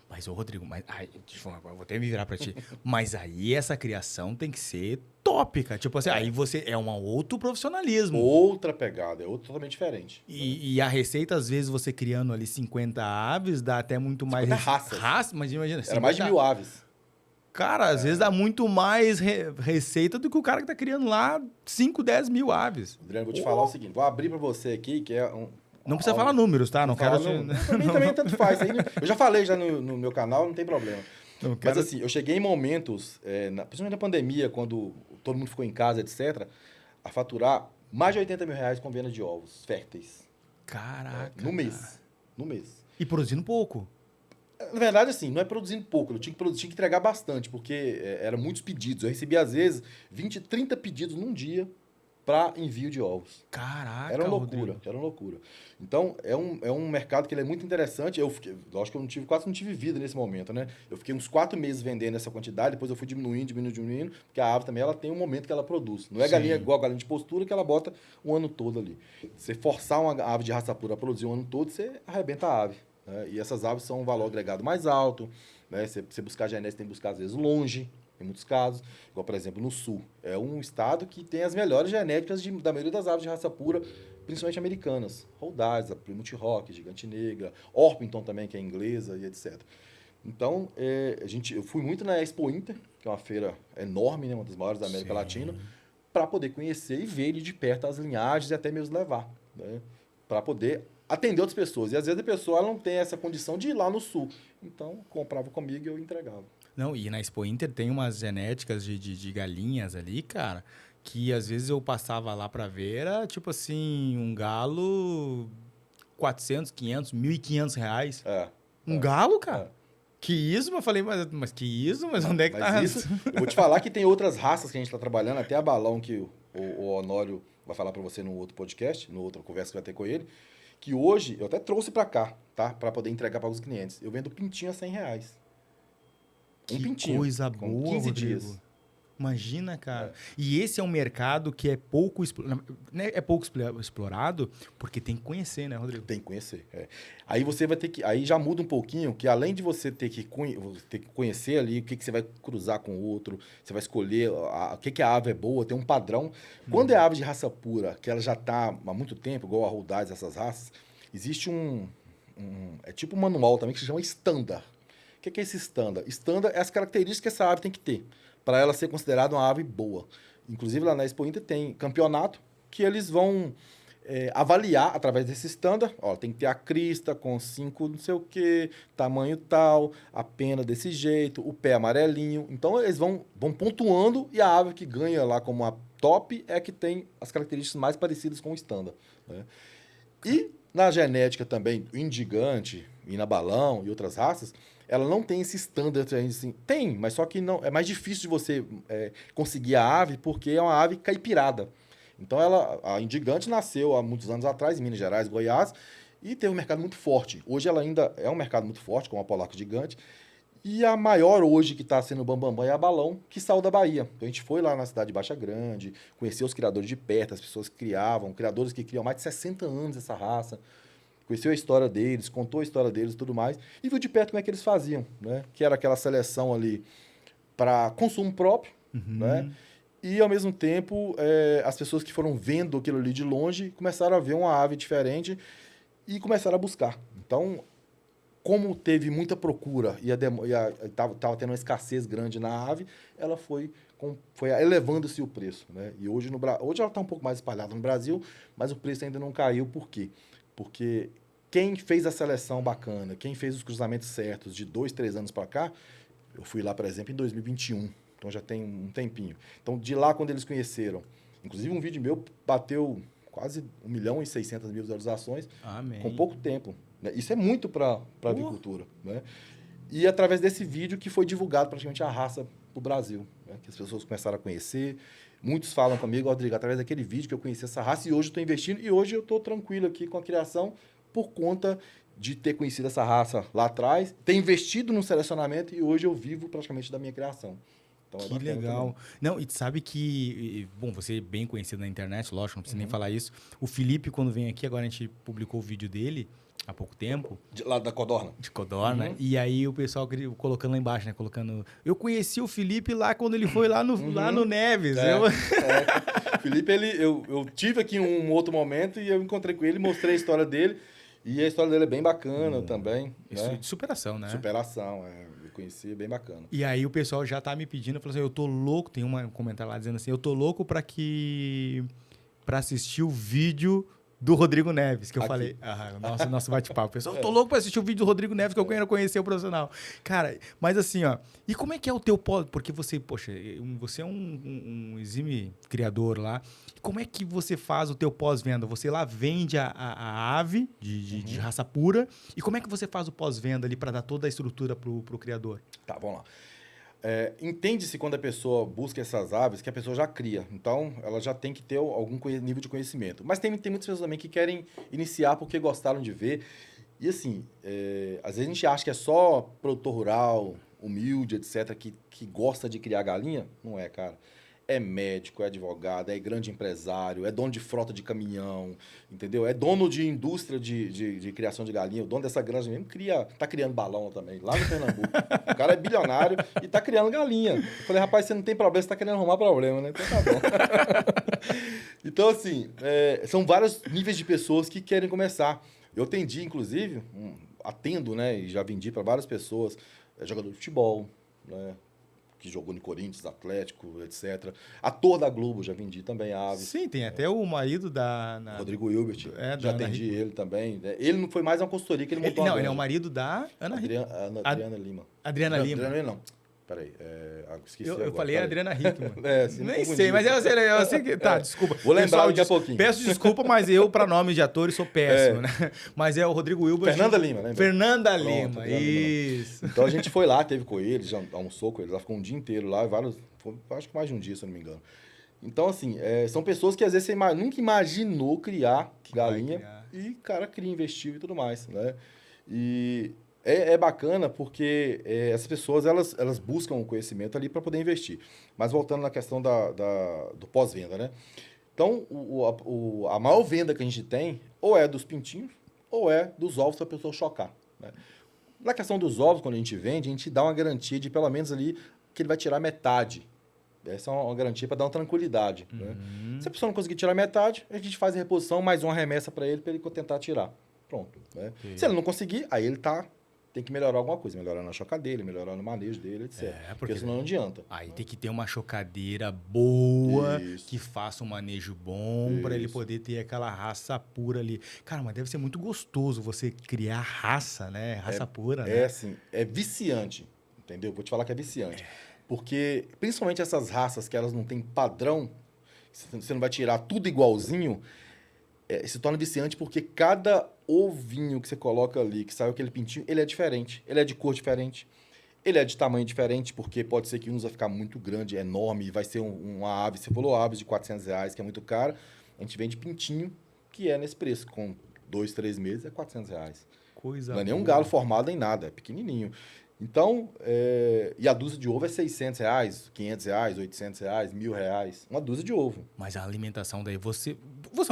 Mas, ô Rodrigo, eu vou até me virar para ti, mas aí essa criação tem que ser tópica, tipo assim, aí você é um outro profissionalismo. Outra pegada, é totalmente diferente. E a receita, às vezes, você criando ali 50 aves, dá até muito mais... 50 raças. Mas imagina... Era mais de 1000 aves. Cara, às vezes dá muito mais receita do que o cara que tá criando lá 5, 10 mil aves. Adriano, vou te falar o seguinte, vou abrir para você aqui, que é um... Não precisa falar números, tá? Não quero... Também tanto faz. Eu já falei já no meu canal, não tem problema. Mas assim, eu cheguei em momentos, principalmente na pandemia, quando todo mundo ficou em casa, etc., a faturar mais de R$80 mil com venda de ovos férteis. Caraca. No mês. E produzindo pouco. Na verdade, assim, não é produzindo pouco. Eu tinha que entregar bastante, porque eram muitos pedidos. Eu recebia, às vezes, 20, 30 pedidos num dia para envio de ovos. Caraca, Era uma loucura, Rodrigo. era uma loucura. Então, é um mercado que ele é muito interessante. Lógico que eu quase não tive vida nesse momento, né? Eu fiquei uns 4 meses vendendo essa quantidade, depois eu fui diminuindo, porque a ave também ela tem um momento que ela produz. Não é galinha igual a galinha de postura que ela bota o ano todo ali. Você forçar uma ave de raça pura a produzir o ano todo, você arrebenta a ave. Né? E essas aves são um valor agregado mais alto. Né? Você buscar genética, tem que buscar, às vezes, longe. Em muitos casos, igual, por exemplo, no Sul. É um estado que tem as melhores genéticas da maioria das aves de raça pura, principalmente americanas. Rhodesias, Plymouth Rock, Gigante Negra, Orpington também, que é inglesa e etc. Então, eu fui muito na Expo Inter, que é uma feira enorme, né, uma das maiores da América Latina, para poder conhecer e ver de perto as linhagens e até mesmo levar, né, para poder atender outras pessoas. E às vezes a pessoa ela não tem essa condição de ir lá no Sul. Então, comprava comigo e eu entregava. Não, e na Expo Inter tem umas genéticas de galinhas ali, cara, que às vezes eu passava lá pra ver, era tipo assim, um galo 400, 500, 1.500 reais. Um galo, cara? Que isso? Eu falei, mas que isso? Mas onde é que tá isso? Eu vou te falar que tem outras raças que a gente tá trabalhando, até a Balão, que o Honório vai falar pra você no outro podcast, no outra conversa que vai ter com ele, que hoje, eu até trouxe pra cá, tá? Pra poder entregar para os clientes. Eu vendo pintinho a 100 reais. Que pintinho, coisa boa, 15 Rodrigo. dias. Imagina, cara. E esse é um mercado que é pouco, né, é pouco explorado, porque tem que conhecer, né, Rodrigo? Tem que conhecer. Aí você vai ter que... Aí já muda um pouquinho, que além de você ter que conhecer ali o que você vai cruzar com o outro, você vai escolher o que a ave é boa, tem um padrão. Quando é ave de raça pura, que ela já está há muito tempo, igual a Rhodesias, essas raças, existe é tipo um manual também que se chama Standard. O que é esse Standard? Standard é as características que essa ave tem que ter para ela ser considerada uma ave boa. Inclusive, lá na Expo Inter tem campeonato que eles vão avaliar através desse Standard. Ó, tem que ter a crista com 5 não sei o quê, tamanho tal, a pena desse jeito, o pé amarelinho. Então, eles vão pontuando e a ave que ganha lá como a top é que tem as características mais parecidas com o Standard. Né? E na genética também, em gigante, e na balão e outras raças, ela não tem esse standard, assim, tem, mas só que não é mais difícil de você conseguir a ave porque é uma ave caipirada. Então, a Indigante nasceu há muitos anos atrás, em Minas Gerais, Goiás, e teve um mercado muito forte. Hoje ela ainda é um mercado muito forte, como a Polaco Gigante, e a maior hoje que está sendo bambambam é a Balão, que saiu da Bahia. Então, a gente foi lá na cidade de Baixa Grande, conheceu os criadores de perto, as pessoas que criavam, criadores que criam mais de 60 anos essa raça. Conheceu a história deles, contou a história deles e tudo mais, e viu de perto como é que eles faziam, né? Que era aquela seleção ali para consumo próprio, né? E, ao mesmo tempo, as pessoas que foram vendo aquilo ali de longe começaram a ver uma ave diferente e começaram a buscar. Então, como teve muita procura e estava tendo uma escassez grande na ave, ela foi elevando-se o preço, né? E hoje ela está um pouco mais espalhada no Brasil, mas o preço ainda não caiu. Por quê? Porque quem fez a seleção bacana, quem fez os cruzamentos certos de 2, 3 anos para cá, eu fui lá, por exemplo, em 2021, então já tem um tempinho. Então, de lá, quando eles conheceram, inclusive um vídeo meu bateu quase 1.600.000 visualizações. Amém. Com pouco tempo. Né? Isso é muito para a avicultura. Né? E através desse vídeo que foi divulgado praticamente a raça para o Brasil, né? Que as pessoas começaram a conhecer. Muitos falam comigo, Rodrigo, através daquele vídeo que eu conheci essa raça e hoje eu estou investindo e hoje eu estou tranquilo aqui com a criação por conta de ter conhecido essa raça lá atrás, ter investido no selecionamento e hoje eu vivo praticamente da minha criação. Então, que legal. Também. Não, e sabe que, bom, você é bem conhecido na internet, lógico, não precisa nem falar isso. O Felipe, quando vem aqui, agora a gente publicou o vídeo dele há pouco tempo. Lá da Codorna. De Codorna. E aí o pessoal colocando lá embaixo, né? Colocando... Eu conheci o Felipe lá quando ele foi lá no Neves. O Felipe, eu tive aqui um outro momento e eu encontrei com ele, mostrei a história dele. E a história dele é bem bacana também. Isso, né? De superação, né? Superação, eu conheci, bem bacana. E aí o pessoal já tá me pedindo, falou assim, eu tô louco, tem um comentário lá dizendo assim, eu tô louco pra assistir o vídeo do Rodrigo Neves, que eu falei, nosso bate-papo. Pessoal, eu tô louco pra assistir o vídeo do Rodrigo Neves, que eu quero conhecer o profissional. Cara, mas assim, ó, e como é que é o teu pós? Porque você, poxa, você é um exime criador lá. Como é que você faz o teu pós-venda? Você lá vende a ave de raça pura, e como é que você faz o pós-venda ali para dar toda a estrutura pro criador? Tá, vamos lá. Entende-se quando a pessoa busca essas aves que a pessoa já cria. Então, ela já tem que ter algum nível de conhecimento. Mas tem muitas pessoas também que querem iniciar porque gostaram de ver. E assim, às vezes a gente acha que é só produtor rural, humilde, etc., que gosta de criar galinha. Não é, cara. É médico, é advogado, é grande empresário, é dono de frota de caminhão, entendeu? É dono de indústria de criação de galinha. O dono dessa granja mesmo tá criando balão também, lá no Pernambuco. O cara é bilionário e tá criando galinha. Eu falei, rapaz, você não tem problema, você tá querendo arrumar problema, né? Então tá bom. Então, assim, são vários níveis de pessoas que querem começar. Eu atendi, inclusive, atendo, né? E já vendi para várias pessoas, jogador de futebol, né? Que jogou no Corinthians, Atlético, etc. Ator da Globo, já vendi também aves. Sim, tem até o marido da... Rodrigo Hilbert, já atendi Ana ele também. Ele não foi mais uma consultoria que ele montou. Não, ele é o marido da Ana Adriana Lima. Adriana Lima. Adriana Lima, não. Peraí, esqueci agora. Eu falei Adriana Hickman. Nem sei, mas eu sei que... Tá, desculpa. Vou lembrar daqui a pouquinho. Peço desculpa, mas eu, para nomes de atores, sou péssimo, né? Mas é o Rodrigo Hilbert. Fernanda Lima, né? Fernanda Lima, isso. Então a gente foi lá, teve com ele, já almoçou com ele, lá ficou um dia inteiro lá, acho que mais de um dia, se eu não me engano. Então, assim, são pessoas que às vezes você nunca imaginou criar galinha e, cara, cria, investiu e tudo mais, né? E... É bacana porque essas pessoas elas buscam o conhecimento ali para poder investir. Mas voltando na questão do pós-venda, né? Então, a maior venda que a gente tem ou é dos pintinhos ou é dos ovos para a pessoa chocar, né? Na questão dos ovos, quando a gente vende, a gente dá uma garantia de pelo menos ali que ele vai tirar metade. Essa é uma garantia para dar uma tranquilidade, né? Se a pessoa não conseguir tirar metade, a gente faz a reposição, mais uma remessa para ele tentar tirar. Pronto, né? Se ele não conseguir, aí ele tem que melhorar alguma coisa, melhorar na chocadeira, melhorar no manejo dele, etc. Porque senão não adianta. Aí tem que ter uma chocadeira boa, que faça um manejo bom, para ele poder ter aquela raça pura ali. Cara, mas deve ser muito gostoso você criar raça, né? Raça pura, né? Assim, é viciante, entendeu? Vou te falar que é viciante. Porque, principalmente essas raças que elas não têm padrão, você não vai tirar tudo igualzinho, se torna viciante porque cada ovinho que você coloca ali, que saiu aquele pintinho, ele é diferente. Ele é de cor diferente. Ele é de tamanho diferente, porque pode ser que uns vai ficar muito grande, enorme, e vai ser uma ave. Você falou aves de R$400, que é muito caro. A gente vende pintinho, que é nesse preço. Com 2, 3 meses, é R$400. Coisa não é nem um galo formado em nada, é pequenininho. Então, e a dúzia de ovo é R$600, R$500, R$800, R$1.000. Uma dúzia de ovo. Mas a alimentação daí, você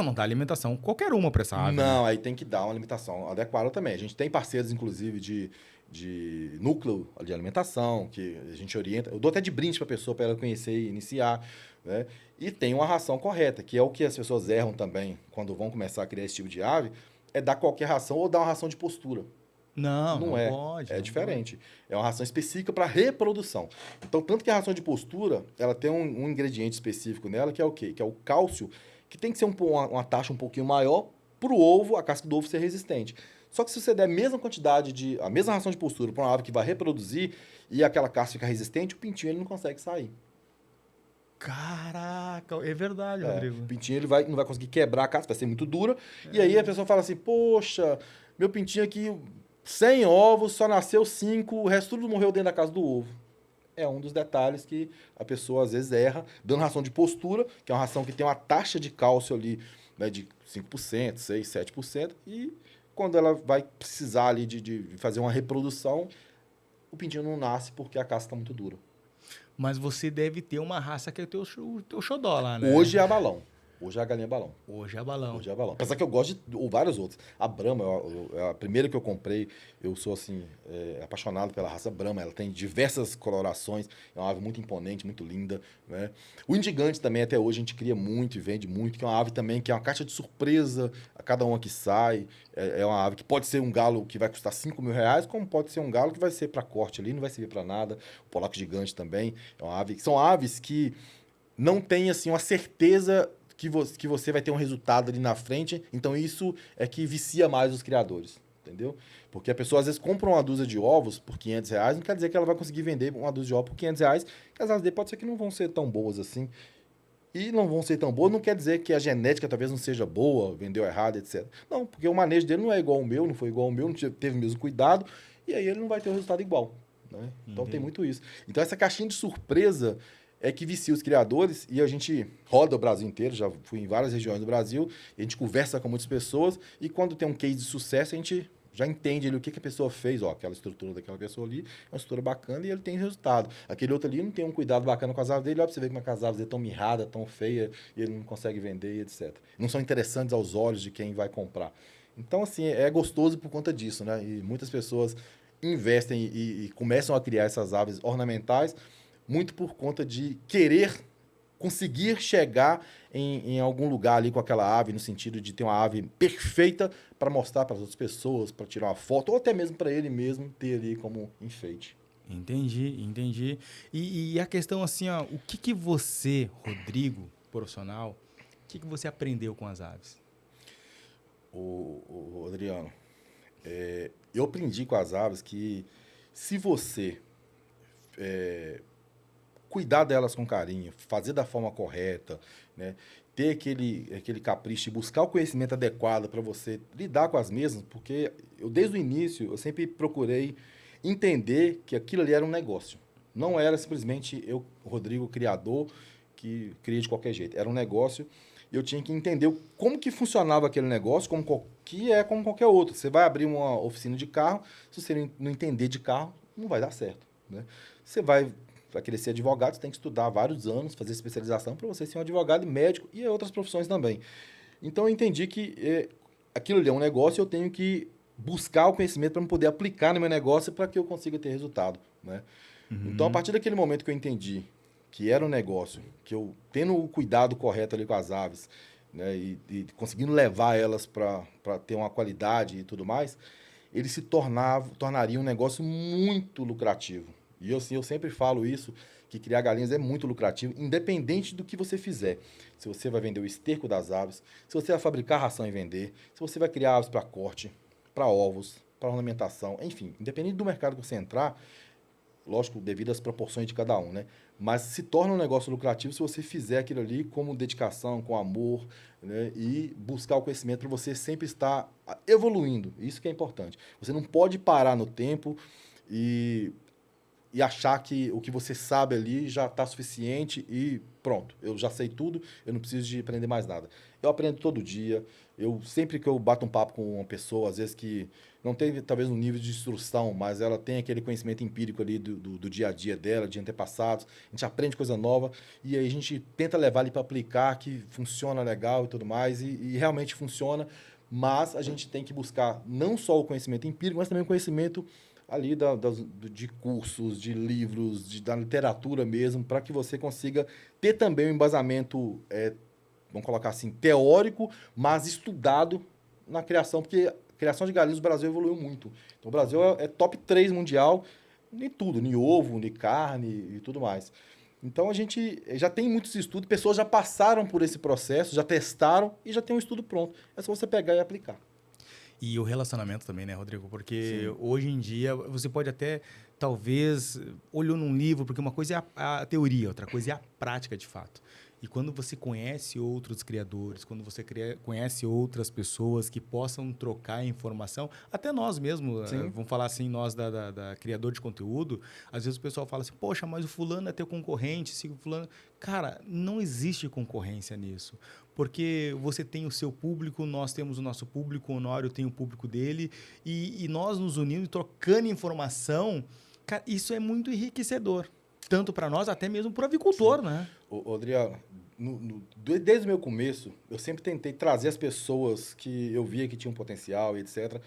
não dá alimentação qualquer uma para essa ave. Não, né? Aí tem que dar uma alimentação adequada também. A gente tem parceiros, inclusive, de núcleo de alimentação, que a gente orienta. Eu dou até de brinde para a pessoa, para ela conhecer e iniciar, né? E tem uma ração correta, que é o que as pessoas erram também quando vão começar a criar esse tipo de ave, é dar qualquer ração ou dar uma ração de postura. Não pode. É diferente. É uma ração específica para reprodução. Então, tanto que a ração de postura, ela tem um ingrediente específico nela, que é o quê? Que é o cálcio, que tem que ser uma taxa um pouquinho maior para o ovo, a casca do ovo ser resistente. Só que se você der a mesma quantidade a mesma ração de postura para uma ave que vai reproduzir e aquela casca fica resistente, o pintinho ele não consegue sair. Caraca, é verdade, Rodrigo. O pintinho ele não vai conseguir quebrar a casca, vai ser muito dura. E aí a pessoa fala assim, poxa, meu pintinho aqui... 100 ovos, só nasceu 5, o resto tudo morreu dentro da casa do ovo. É um dos detalhes que a pessoa às vezes erra, dando ração de postura, que é uma ração que tem uma taxa de cálcio ali, né, de 5%, 6%, 7%, e quando ela vai precisar ali de fazer uma reprodução, o pintinho não nasce porque a casca está muito dura. Mas você deve ter uma raça que é o teu xodó lá, né? Hoje é a balão. Hoje é a galinha balão. Hoje é balão. Apesar que eu gosto de vários outros. A Brahma, a primeira que eu comprei, eu sou assim, apaixonado pela raça Brahma. Ela tem diversas colorações, é uma ave muito imponente, muito linda, né? O Indigante também, até hoje, a gente cria muito e vende muito, que é uma ave também que é uma caixa de surpresa a cada uma que sai. É uma ave que pode ser um galo que vai custar R$5.000, como pode ser um galo que vai ser para corte ali, não vai servir para nada. O Polaco Gigante também é uma ave. São aves que não têm assim, uma certeza que você vai ter um resultado ali na frente. Então, isso é que vicia mais os criadores, entendeu? Porque a pessoa, às vezes, compra uma dúzia de ovos por R$500, não quer dizer que ela vai conseguir vender uma dúzia de ovos por R$500, que as aves dele pode ser que não vão ser tão boas assim. E não vão ser tão boas, não quer dizer que a genética talvez não seja boa, vendeu errado, etc. Não, porque o manejo dele não é igual ao meu, não foi igual ao meu, não teve o mesmo cuidado, e aí ele não vai ter o resultado igual, né? Então tem muito isso. Então essa caixinha de surpresa é que vicia os criadores e a gente roda o Brasil inteiro, já fui em várias regiões do Brasil, a gente conversa com muitas pessoas e quando tem um case de sucesso, a gente já entende ali o que a pessoa fez, ó, aquela estrutura daquela pessoa ali, é uma estrutura bacana e ele tem resultado. Aquele outro ali não tem um cuidado bacana com as aves dele, ó, pra você ver como as aves dele estão mirradas, tão feias, e ele não consegue vender, etc. Não são interessantes aos olhos de quem vai comprar. Então, assim, é gostoso por conta disso, né? E muitas pessoas investem e começam a criar essas aves ornamentais muito por conta de querer conseguir chegar em algum lugar ali com aquela ave, no sentido de ter uma ave perfeita para mostrar para as outras pessoas, para tirar uma foto, ou até mesmo para ele mesmo ter ali como enfeite. Entendi. E a questão assim, ó, o que você, Rodrigo, profissional, o que você aprendeu com as aves? O Adriano, eu aprendi com as aves que se você cuidar delas com carinho, fazer da forma correta, né? Ter aquele capricho e buscar o conhecimento adequado para você lidar com as mesmas, porque eu, desde o início, eu sempre procurei entender que aquilo ali era um negócio. Não era simplesmente eu, Rodrigo, criador, que cria de qualquer jeito. Era um negócio e eu tinha que entender como que funcionava aquele negócio, que é como qualquer outro. Você vai abrir uma oficina de carro, se você não entender de carro, não vai dar certo, né? Você vai querer ser advogado, você tem que estudar vários anos, fazer especialização para você ser um advogado e médico e outras profissões também. Então, eu entendi que aquilo ali é um negócio e eu tenho que buscar o conhecimento para poder aplicar no meu negócio para que eu consiga ter resultado, né? Então, a partir daquele momento que eu entendi que era um negócio, que eu tendo o cuidado correto ali com as aves, né, e conseguindo levar elas para ter uma qualidade e tudo mais, ele se tornaria um negócio muito lucrativo. E assim, eu sempre falo isso, que criar galinhas é muito lucrativo, independente do que você fizer. Se você vai vender o esterco das aves, se você vai fabricar ração e vender, se você vai criar aves para corte, para ovos, para ornamentação, enfim, independente do mercado que você entrar, lógico, devido às proporções de cada um, né? Mas se torna um negócio lucrativo se você fizer aquilo ali com dedicação, com amor, né? E buscar o conhecimento para você sempre estar evoluindo. Isso que é importante. Você não pode parar no tempo e achar que o que você sabe ali já está suficiente e pronto, eu já sei tudo, eu não preciso de aprender mais nada. Eu aprendo todo dia, sempre que eu bato um papo com uma pessoa, às vezes que não tem talvez um nível de instrução, mas ela tem aquele conhecimento empírico ali do dia a dia dela, de antepassados, a gente aprende coisa nova e aí a gente tenta levar ali para aplicar, que funciona legal e tudo mais, e realmente funciona, mas a gente tem que buscar não só o conhecimento empírico, mas também o conhecimento ali de cursos, de livros, da literatura mesmo, para que você consiga ter também um embasamento, vamos colocar assim, teórico, mas estudado na criação, porque a criação de galinhas no Brasil evoluiu muito. Então, o Brasil é top 3 mundial em tudo, em ovo, em carne e tudo mais. Então, a gente já tem muitos estudos, pessoas já passaram por esse processo, já testaram e já tem um estudo pronto. É só você pegar e aplicar. E o relacionamento também, né, Rodrigo? Porque Sim. hoje em dia você pode até, talvez, olhou num livro, porque uma coisa é a teoria, outra coisa é a prática de fato. E quando você conhece outros criadores, quando você conhece outras pessoas que possam trocar informação, até nós mesmos, vamos falar assim, nós da criador de conteúdo, às vezes o pessoal fala assim, poxa, mas o fulano é teu concorrente, siga o fulano. Cara, não existe concorrência nisso. Porque você tem o seu público, nós temos o nosso público, o Honório tem o público dele, e nós nos unindo e trocando informação, cara, isso é muito enriquecedor. Tanto para nós, até mesmo para o avicultor, né? Adriano, desde o meu começo, eu sempre tentei trazer as pessoas que eu via que tinham potencial e etc.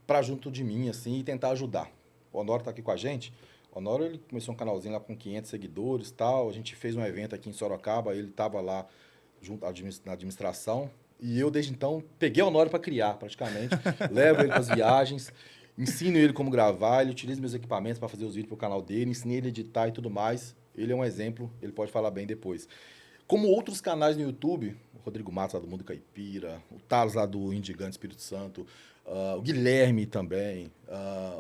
para junto de mim, assim, e tentar ajudar. O Honório está aqui com a gente. O Honório, ele começou um canalzinho lá com 500 seguidores e tal. A gente fez um evento aqui em Sorocaba, ele estava lá junto na administração. E eu, desde então, peguei o Honório para criar, praticamente. Levo ele para as viagens, ensino ele como gravar, ele utiliza meus equipamentos para fazer os vídeos para o canal dele, ensinei ele a editar e tudo mais. Ele é um exemplo, ele pode falar bem depois. Como outros canais no YouTube, o Rodrigo Matos lá do Mundo Caipira, o Thales lá do Indigante Espírito Santo, o Guilherme também,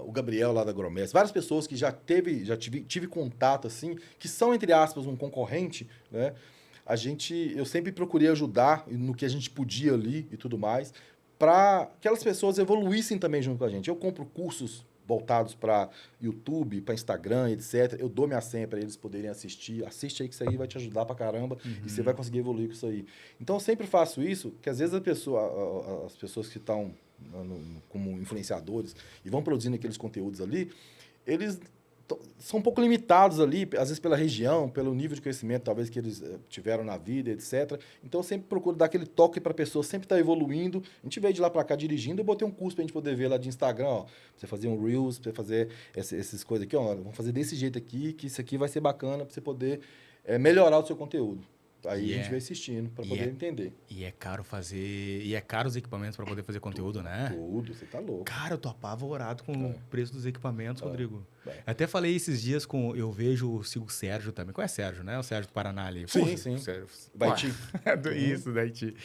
o Gabriel lá da Agromess, várias pessoas que já tive contato, assim, que são, entre aspas, um concorrente, né? Eu sempre procurei ajudar no que a gente podia ali e tudo mais, para que aquelas pessoas evoluíssem também junto com a gente. Eu compro cursos voltados para YouTube, para Instagram, etc. Eu dou minha senha para eles poderem assistir. Assiste aí que isso aí vai te ajudar pra caramba e você vai conseguir evoluir com isso aí. Então, eu sempre faço isso, que às vezes as pessoas que estão como influenciadores e vão produzindo aqueles conteúdos ali, eles são um pouco limitados ali, às vezes pela região, pelo nível de conhecimento talvez que eles tiveram na vida, etc. Então, eu sempre procuro dar aquele toque para a pessoa sempre estar evoluindo. A gente veio de lá para cá dirigindo, eu botei um curso para a gente poder ver lá de Instagram, ó, pra você fazer um Reels, pra você fazer essas coisas aqui, ó, vamos fazer desse jeito aqui, que isso aqui vai ser bacana para você poder melhorar o seu conteúdo. Aí a gente vai assistindo para poder entender. E é caro fazer... E é caro os equipamentos para poder fazer conteúdo, né? Tudo, você tá louco. Cara, eu tô apavorado com o preço dos equipamentos, Rodrigo. É. Até falei esses dias com... Eu sigo o Sérgio também. Qual é Sérgio, né? O Sérgio do Paraná ali. Sim, sim. Sérgio. Baiti. Isso, Baiti.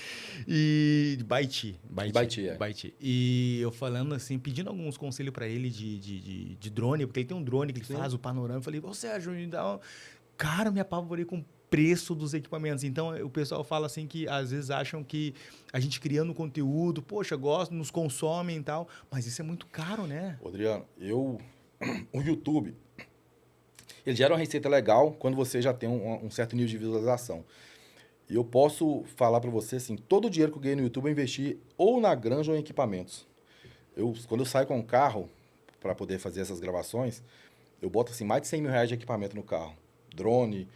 E... Baiti. Baiti. E eu falando assim, pedindo alguns conselhos para ele de drone, porque ele tem um drone que ele faz o panorama. Eu falei, ô Sérgio, me dá um... Cara, eu me apavorei com preço dos equipamentos. Então, o pessoal fala assim que às vezes acham que a gente criando conteúdo, poxa, gosta, nos consomem e tal, mas isso é muito caro, né? Adriano, o YouTube, ele gera uma receita legal quando você já tem um certo nível de visualização. E eu posso falar para você, assim, todo o dinheiro que eu ganhei no YouTube eu investi ou na granja ou em equipamentos. Quando eu saio com um carro para poder fazer essas gravações, eu boto assim, mais de 100 mil reais de equipamento no carro. Drone,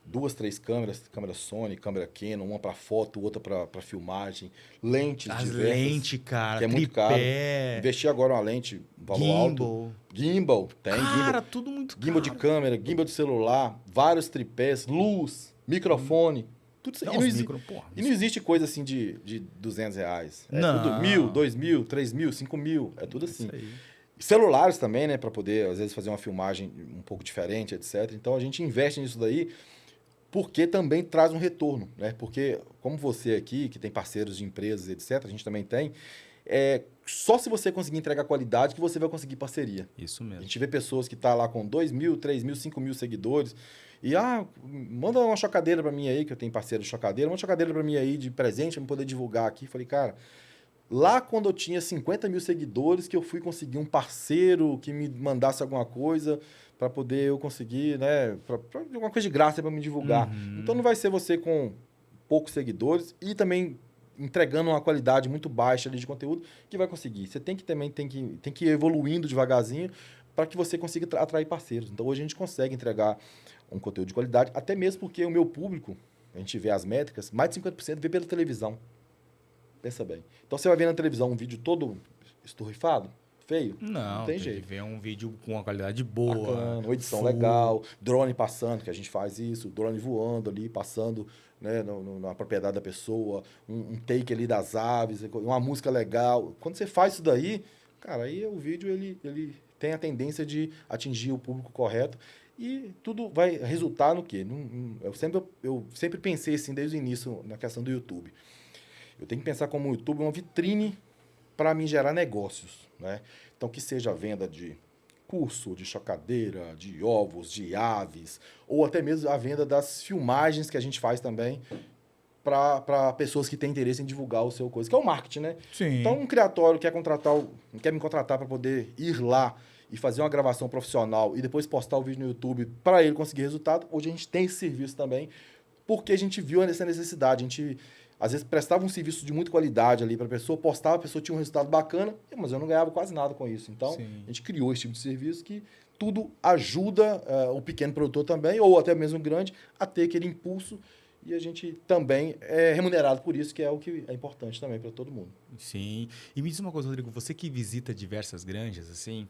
2, 3 câmeras, câmera Sony, câmera Canon, uma para foto, outra para filmagem, lentes As diversas. lentes, cara, que é muito caro. Investi agora uma lente, valor alto. Gimbal, tem cara, gimbal. tudo muito Gimbal de câmera, gimbal de celular, vários tripés, luz, microfone. Tudo isso. E não existe coisa assim de R$200. É tudo 1.000, 2.000, 3.000, 5.000. É tudo assim. Celulares também, né? Para poder, às vezes, fazer uma filmagem um pouco diferente, etc. Então, a gente investe nisso daí porque também traz um retorno, né? Porque, como você aqui, que tem parceiros de empresas, etc., a gente também tem, só se você conseguir entregar qualidade que você vai conseguir parceria. Isso mesmo. A gente vê pessoas que estão lá com 2.000, 3.000, 5.000 seguidores e, manda uma chocadeira para mim aí, que eu tenho parceiro de chocadeira, uma chocadeira para mim aí de presente, para eu poder divulgar aqui. Falei, cara, lá quando eu tinha 50 mil seguidores que eu fui conseguir um parceiro que me mandasse alguma coisa para poder eu conseguir, né, alguma coisa de graça para me divulgar. Então não vai ser você com poucos seguidores e também entregando uma qualidade muito baixa ali de conteúdo que vai conseguir. Você tem que ir evoluindo devagarzinho para que você consiga atrair parceiros. Então hoje a gente consegue entregar um conteúdo de qualidade, até mesmo porque o meu público, a gente vê as métricas, mais de 50% vê pela televisão. Pensa bem. Então você vai ver na televisão um vídeo todo esturrifado, feio? Não tem jeito. Ver um vídeo com uma qualidade boa. Bacana, uma edição legal, drone passando, que a gente faz isso, drone voando ali, passando, né, na propriedade da pessoa, um take ali das aves, uma música legal. Quando você faz isso daí, cara, aí o vídeo ele tem a tendência de atingir o público correto e tudo vai resultar no quê? Eu sempre pensei assim desde o início na questão do YouTube. Eu tenho que pensar como o YouTube uma vitrine para me gerar negócios, né? Então, que seja a venda de curso, de chocadeira, de ovos, de aves, ou até mesmo a venda das filmagens que a gente faz também para pessoas que têm interesse em divulgar o seu coisa, que é o marketing, né? Sim. Então, um criatório quer me contratar para poder ir lá e fazer uma gravação profissional e depois postar o vídeo no YouTube para ele conseguir resultado. Hoje a gente tem esse serviço também, porque a gente viu essa necessidade. A gente às vezes prestava um serviço de muita qualidade ali para a pessoa, postava, a pessoa tinha um resultado bacana, mas eu não ganhava quase nada com isso. Então, a gente criou esse tipo de serviço que tudo ajuda o pequeno produtor também, ou até mesmo o grande, a ter aquele impulso e a gente também é remunerado por isso, que é o que é importante também para todo mundo. Sim. E me diz uma coisa, Rodrigo, você que visita diversas granjas, assim,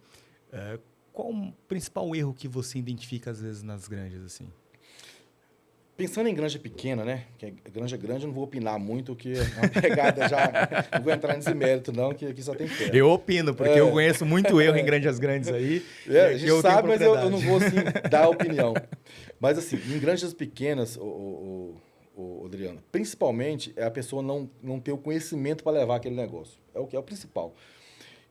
qual o principal erro que você identifica às vezes nas granjas, assim? Pensando em granja pequena, né? Que granja grande eu não vou opinar muito, que é uma pegada já... Não vou entrar nesse mérito, não, que aqui só tem fé. Eu opino, porque eu conheço muito erro em granjas grandes aí. A gente sabe, mas eu não vou, assim, dar opinião. Mas, assim, em granjas pequenas, Adriano, principalmente é a pessoa não ter o conhecimento para levar aquele negócio. É o principal.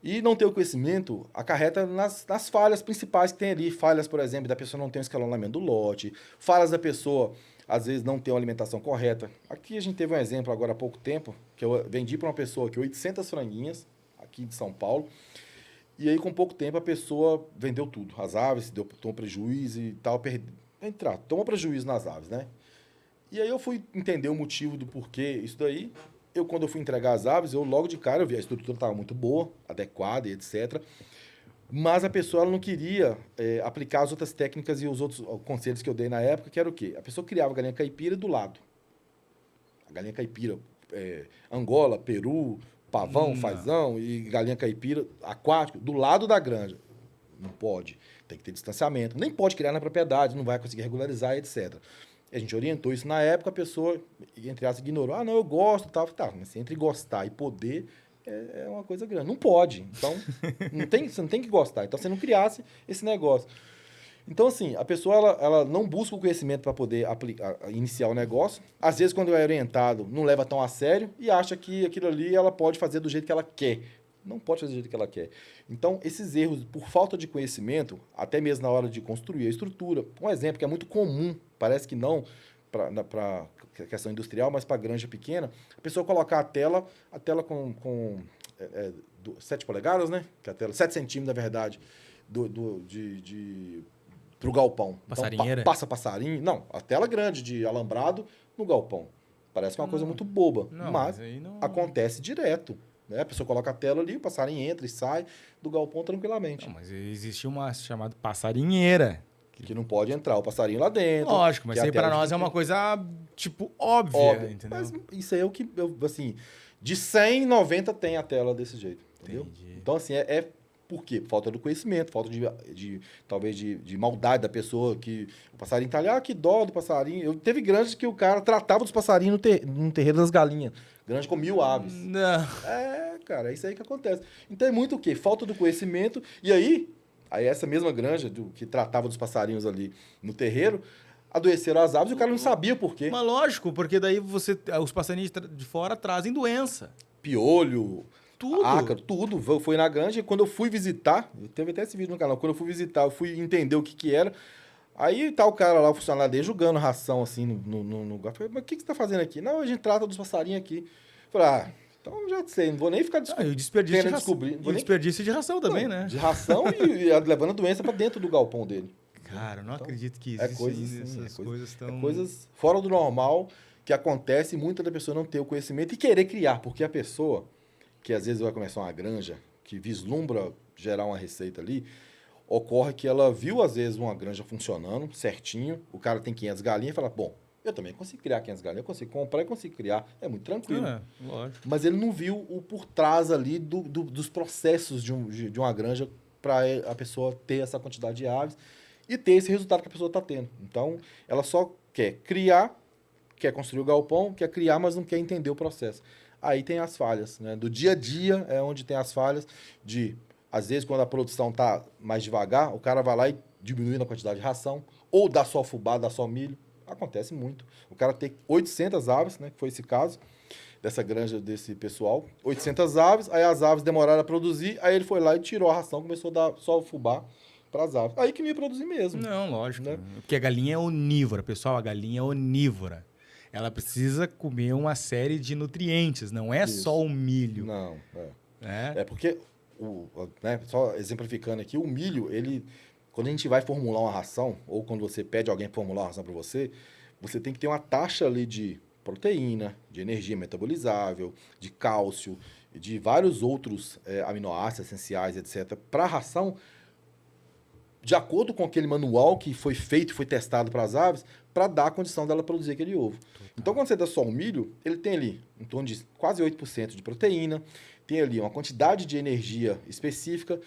E não ter o conhecimento acarreta nas falhas principais que tem ali. Falhas, por exemplo, da pessoa não ter um escalonamento do lote. Falhas da pessoa, às vezes, não ter uma alimentação correta. Aqui a gente teve um exemplo agora há pouco tempo, que eu vendi para uma pessoa aqui 800 franguinhas, aqui de São Paulo. E aí, com pouco tempo, a pessoa vendeu tudo. As aves, tomou prejuízo e tal. Tomou prejuízo nas aves, né? E aí eu fui entender o motivo do porquê isso daí. Quando eu fui entregar as aves, logo de cara, eu vi a estrutura estava muito boa, adequada e etc. Mas a pessoa ela não queria aplicar as outras técnicas e os outros conselhos que eu dei na época, que era o quê? A pessoa criava a galinha caipira do lado. A galinha caipira, Angola, Peru, pavão, fazão e galinha caipira aquático do lado da granja. Não pode. Tem que ter distanciamento. Nem pode criar na propriedade, não vai conseguir regularizar, etc. A gente orientou isso na época, a pessoa, entre aspas, ignorou. Ah, não, eu gosto, tal. Tá, mas entre gostar e poder é uma coisa grande. Não pode. Então, você não tem que gostar. Então, você não criasse esse negócio. Então, assim, a pessoa ela não busca o conhecimento para poder iniciar o negócio. Às vezes, quando é orientado, não leva tão a sério e acha que aquilo ali ela pode fazer do jeito que ela quer. Não pode fazer do jeito que ela quer. Então, esses erros, por falta de conhecimento, até mesmo na hora de construir a estrutura, um exemplo que é muito comum, parece que não para questão industrial, mas para granja pequena, a pessoa colocar a tela com 7 polegadas, né? Que a tela, 7 centímetros, na verdade, para o galpão. Passarinheira? Então, passa passarinho. Não, a tela grande de alambrado no galpão. Parece que é uma coisa muito boba, mas acontece direto. Né? A pessoa coloca a tela ali, o passarinho entra e sai do galpão tranquilamente. Não, mas existe uma chamada passarinheira. Que não pode entrar o passarinho lá dentro. Lógico, mas isso aí para nós é uma coisa, tipo, óbvia, entendeu? Mas isso aí é o que, assim, de 100, 90 tem a tela desse jeito, entendeu? Entendi. Então, assim, por quê? Falta do conhecimento, falta talvez de maldade da pessoa, que o passarinho tá ali, que dó do passarinho. Teve granjas que o cara tratava dos passarinhos no terreiro das galinhas. Granja com 1000 aves. Não. Cara, é isso aí que acontece. Então é muito o quê? Falta do conhecimento. E aí essa mesma granja que tratava dos passarinhos ali no terreiro, adoeceram as aves e o cara não sabia por quê. Mas lógico, porque daí os passarinhos de fora trazem doença. Piolho, tudo. Ácaro, tudo. Foi na granja e quando eu fui visitar, teve até esse vídeo no canal, quando eu fui visitar, eu fui entender o que era. Aí tá o cara lá, o funcionário dele, julgando ração assim no lugar. Eu falei, mas o que você tá fazendo aqui? Não, a gente trata dos passarinhos aqui. Eu falei, então já sei, não vou nem ficar descobrindo. E o desperdício de ração também, né? De ração e levando a doença para dentro do galpão dele. Cara, eu não acredito que existem essas coisas tão... É coisas fora do normal que acontece e muita da pessoa não ter o conhecimento e querer criar, porque a pessoa que às vezes vai começar uma granja, que vislumbra gerar uma receita ali, ocorre que ela viu às vezes uma granja funcionando certinho, o cara tem 500 galinhas e fala, bom, eu também consigo criar 500 galinhas, eu consigo comprar e consigo criar. É muito tranquilo. Lógico. Mas ele não viu o por trás ali dos processos de uma granja para a pessoa ter essa quantidade de aves e ter esse resultado que a pessoa está tendo. Então, ela só quer criar, quer construir o galpão, quer criar, mas não quer entender o processo. Aí tem as falhas. Né? Do dia a dia é onde tem as falhas às vezes, quando a produção está mais devagar, o cara vai lá e diminui a quantidade de ração, ou dá só fubá, dá só milho. Acontece muito. O cara tem 800 aves, né, que foi esse caso, dessa granja desse pessoal. 800 aves, aí as aves demoraram a produzir, aí ele foi lá e tirou a ração, começou a dar só o fubá para as aves. Aí que não ia produzir mesmo. Não, lógico. Né? Porque a galinha é onívora, pessoal, a galinha é onívora. Ela precisa comer uma série de nutrientes, não é só o milho. Não, é porque, né, só exemplificando aqui, o milho, quando a gente vai formular uma ração, ou quando você pede alguém formular uma ração para você, você tem que ter uma taxa ali de proteína, de energia metabolizável, de cálcio, de vários outros aminoácidos essenciais, etc., para a ração, de acordo com aquele manual que foi feito, foi testado para as aves, para dar a condição dela produzir aquele ovo. Então, quando você dá só o milho, ele tem ali em torno de quase 8% de proteína, tem ali uma quantidade de energia específica,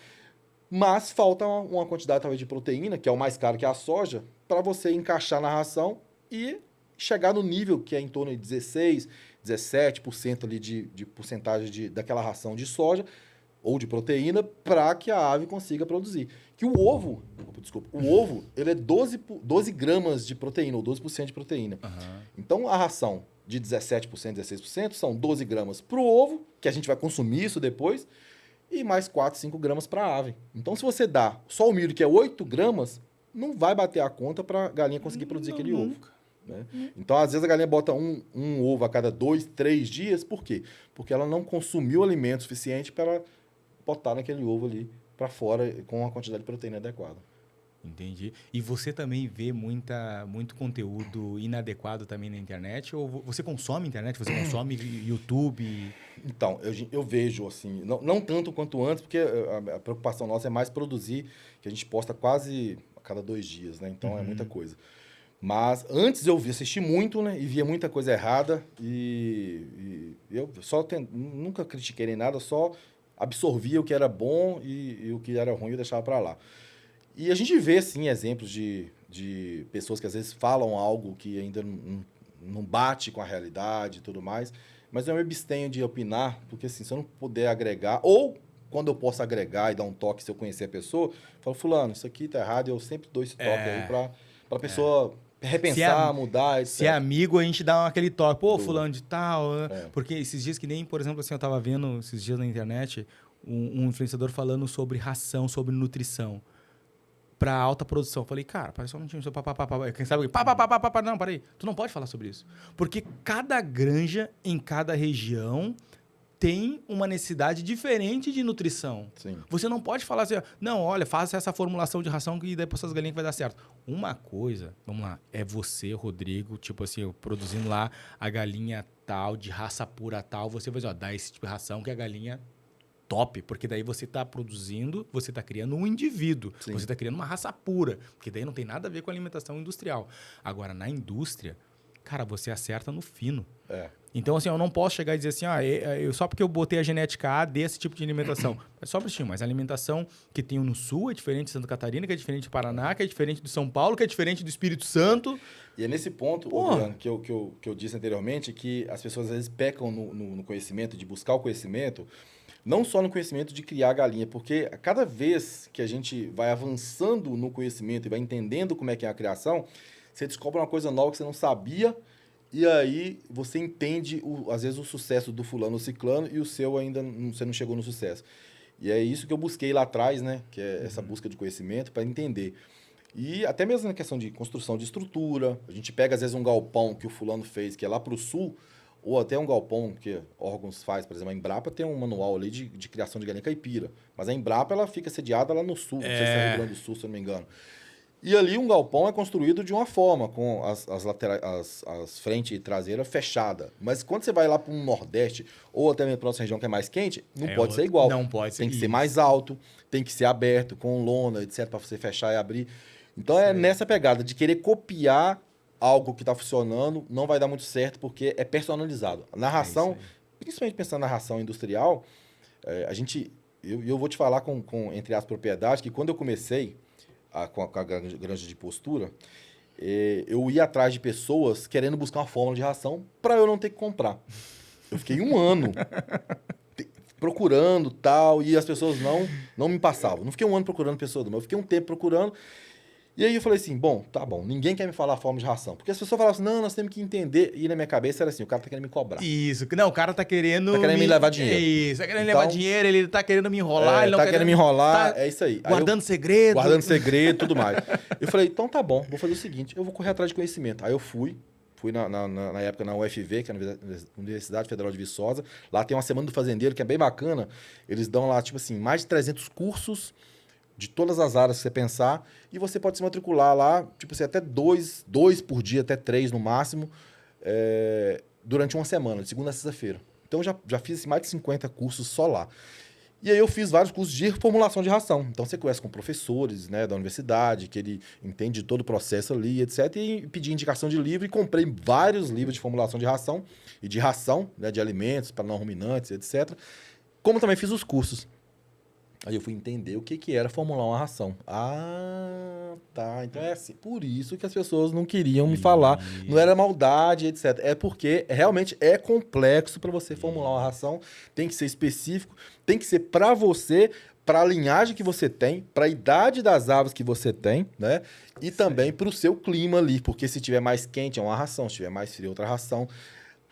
mas falta uma quantidade talvez de proteína, que é o mais caro que é a soja, para você encaixar na ração e chegar no nível que é em torno de 16, 17% ali de porcentagem daquela ração de soja ou de proteína para que a ave consiga produzir. Que o ovo, ele é 12 gramas de proteína, ou 12% de proteína. Uhum. Então, a ração de 17%, 16% são 12 gramas para o ovo, que a gente vai consumir isso depois, e mais 4, 5 gramas para a ave. Então, se você dá só o milho, que é 8 gramas, não vai bater a conta para a galinha conseguir produzir aquele ovo. Né? Então, às vezes, a galinha bota um ovo a cada 2, 3 dias. Por quê? Porque ela não consumiu alimento suficiente para botar naquele ovo ali para fora com a quantidade de proteína adequada. Entendi. E você também vê muito conteúdo inadequado também na internet? Ou você consome internet? Você consome YouTube? Então, eu vejo, assim, não tanto quanto antes, porque a preocupação nossa é mais produzir, que a gente posta quase a cada 2 dias, né? Então, é muita coisa. Mas antes eu assisti muito, né? E via muita coisa errada. E eu nunca critiquei nem nada, só absorvia o que era bom e o que era ruim eu deixava para lá. E a gente vê, sim, exemplos de pessoas que às vezes falam algo que ainda não bate com a realidade e tudo mais, mas eu me abstenho de opinar, porque assim, se eu não puder agregar, ou quando eu posso agregar e dar um toque se eu conhecer a pessoa, eu falo, fulano, isso aqui tá errado, e eu sempre dou esse toque aí pra pessoa repensar, mudar, etc. Se é amigo, a gente dá aquele toque, pô, fulano de tal, porque esses dias que nem, por exemplo, assim, eu tava vendo esses dias na internet um influenciador falando sobre ração, sobre nutrição para alta produção. Falei, cara, parece um minutinho, quem sabe? Não, peraí. Tu não pode falar sobre isso. Porque cada granja em cada região tem uma necessidade diferente de nutrição. Sim. Você não pode falar assim, não, olha, faça essa formulação de ração que daí para essas galinhas vai dar certo. Uma coisa, vamos lá, é você, Rodrigo, tipo assim, produzindo lá a galinha tal, de raça pura tal, você vai dizer, dá esse tipo de ração que a galinha top, porque daí você está produzindo, você está criando um indivíduo, Sim. Você está criando uma raça pura, porque daí não tem nada a ver com alimentação industrial. Agora, na indústria, cara, você acerta no fino. Então, assim, eu não posso chegar e dizer assim, só porque eu botei a genética A desse tipo de alimentação. É só para ti, mas a alimentação que tem no Sul é diferente de Santa Catarina, que é diferente do Paraná, que é diferente do São Paulo, que é diferente do Espírito Santo. E é nesse ponto, Adriano, que eu disse anteriormente, que as pessoas às vezes pecam no conhecimento, de buscar o conhecimento, não só no conhecimento de criar galinha, porque a cada vez que a gente vai avançando no conhecimento e vai entendendo como é que é a criação, você descobre uma coisa nova que você não sabia, e aí você entende, às vezes, o sucesso do fulano ou ciclano e o seu ainda você não chegou no sucesso. E é isso que eu busquei lá atrás, né? Que é essa busca de conhecimento para entender. E até mesmo na questão de construção de estrutura, a gente pega, às vezes, um galpão que o fulano fez, que é lá para o sul, ou até um galpão que órgãos faz, por exemplo, a Embrapa tem um manual ali de criação de galinha caipira. Mas a Embrapa, ela fica sediada lá no sul, não sei se é Rio Grande do Sul, se eu não me engano. E ali um galpão é construído de uma forma, com as laterais, as frente e traseira fechada. Mas quando você vai lá para um Nordeste, ou até mesmo para nossa região que é mais quente, não pode ser igual. Não pode ser. Tem que ser mais alto, tem que ser aberto, com lona, etc., para você fechar e abrir. Então é nessa pegada de querer copiar algo que está funcionando, não vai dar muito certo, porque é personalizado. A narração, principalmente pensando na narração industrial, eu vou te falar entre as propriedades, que quando eu comecei com a granja de postura, eu ia atrás de pessoas querendo buscar uma fórmula de ração para eu não ter que comprar. Eu fiquei 1 ano procurando tal, e as pessoas não me passavam. Não fiquei 1 ano procurando pessoas, mas eu fiquei um tempo procurando. E aí eu falei assim, bom, ninguém quer me falar a forma de ração. Porque as pessoas falavam assim, não, nós temos que entender. E na minha cabeça era assim, o cara tá querendo me cobrar. Isso, não, o cara tá querendo... Tá querendo me levar dinheiro. Isso, tá querendo levar dinheiro, ele tá querendo me enrolar. Ele não tá querendo me enrolar, tá é isso aí. Guardando segredo. Guardando segredo e tudo mais. Eu falei, então tá bom, vou fazer o seguinte, eu vou correr atrás de conhecimento. Aí eu fui na época na UFV, que é a Universidade Federal de Viçosa. Lá tem uma Semana do Fazendeiro, que é bem bacana. Eles dão lá, tipo assim, mais de 300 cursos de todas as áreas que você pensar, e você pode se matricular lá, tipo assim, até 2 por dia, até 3 no máximo, durante uma semana, de segunda a sexta-feira. Então, já fiz mais de 50 cursos só lá. E aí eu fiz vários cursos de formulação de ração. Então, você conhece com professores, né, da universidade, que ele entende todo o processo ali, etc. E pedi indicação de livro e comprei vários livros de formulação de ração e de ração, né, de alimentos para não ruminantes, etc. Como também fiz os cursos. Aí eu fui entender o que era formular uma ração. Ah, tá. Então é assim. Por isso que as pessoas não queriam me falar. Não era maldade, etc. É porque realmente é complexo para você formular uma ração. Tem que ser específico. Tem que ser para você, para a linhagem que você tem, para a idade das aves que você tem, né? E também para o seu clima ali. Porque se tiver mais quente é uma ração, se tiver mais frio é outra ração.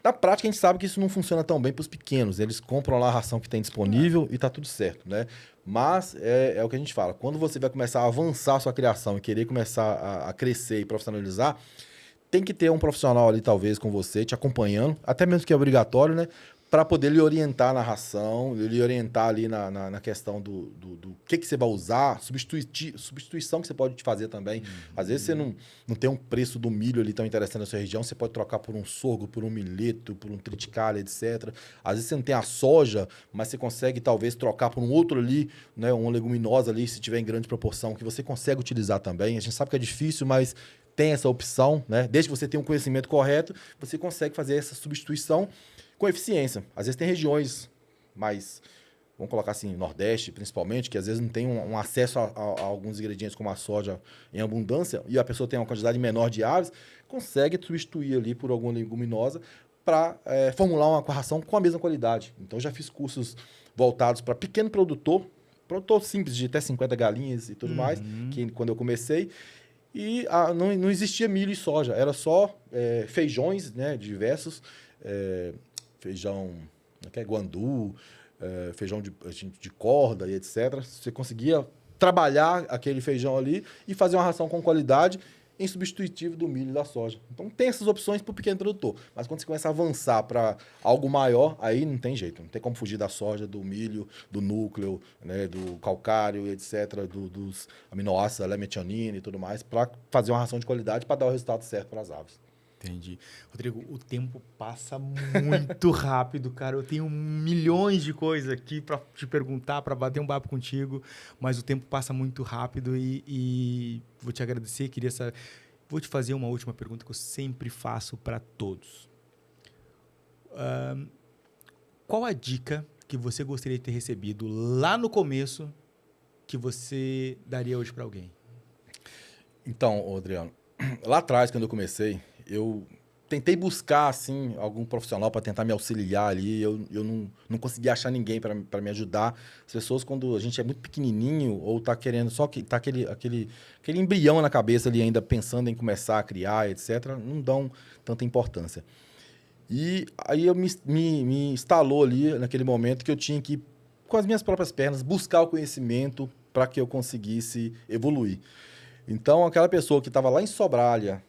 Na prática, a gente sabe que isso não funciona tão bem para os pequenos. Eles compram lá a ração que tem disponível e tá tudo certo, né? Mas é o que a gente fala. Quando você vai começar a avançar a sua criação e querer começar a crescer e profissionalizar, tem que ter um profissional ali, talvez, com você, te acompanhando. Até mesmo que é obrigatório, né? para poder lhe orientar na ração, lhe orientar ali na questão do que você vai usar, substituição que você pode fazer também. Às vezes você não tem um preço do milho ali tão interessante na sua região, você pode trocar por um sorgo, por um milheto, por um triticale, etc. Às vezes você não tem a soja, mas você consegue talvez trocar por um outro ali, né, uma leguminosa ali, se tiver em grande proporção, que você consegue utilizar também. A gente sabe que é difícil, mas tem essa opção, né? Desde que você tenha um conhecimento correto, você consegue fazer essa substituição com eficiência. Às vezes tem regiões mais, vamos colocar assim, Nordeste principalmente, que às vezes não tem um acesso a alguns ingredientes como a soja em abundância e a pessoa tem uma quantidade menor de aves, consegue substituir ali por alguma leguminosa para formular uma ração com a mesma qualidade. Então, já fiz cursos voltados para pequeno produtor simples, de até 50 galinhas e tudo mais, que quando eu comecei. E não existia milho e soja, era só feijões, né, diversos, feijão guandu, feijão de corda e etc. Você conseguia trabalhar aquele feijão ali e fazer uma ração com qualidade em substitutivo do milho e da soja. Então tem essas opções para o pequeno produtor. Mas quando você começa a avançar para algo maior, aí não tem jeito. Não tem como fugir da soja, do milho, do núcleo, né, do calcário, etc., dos aminoácidos, a metionina e tudo mais, para fazer uma ração de qualidade para dar o resultado certo para as aves. Entendi. Rodrigo, o tempo passa muito rápido, cara. Eu tenho milhões de coisas aqui para te perguntar, para bater um papo contigo, mas o tempo passa muito rápido e vou te agradecer. Vou te fazer uma última pergunta que eu sempre faço para todos. Qual a dica que você gostaria de ter recebido lá no começo que você daria hoje para alguém? Então, Adriano, lá atrás, quando eu comecei, eu tentei buscar assim algum profissional para tentar me auxiliar ali. Eu não consegui achar ninguém para me ajudar. As pessoas, quando a gente é muito pequenininho ou está querendo só que tá aquele embrião na cabeça ali ainda pensando em começar a criar, etc., não dão tanta importância. E aí eu me instalou ali naquele momento que eu tinha que, com as minhas próprias pernas, buscar o conhecimento para que eu conseguisse evoluir. Então, aquela pessoa que estava lá em Sobralha,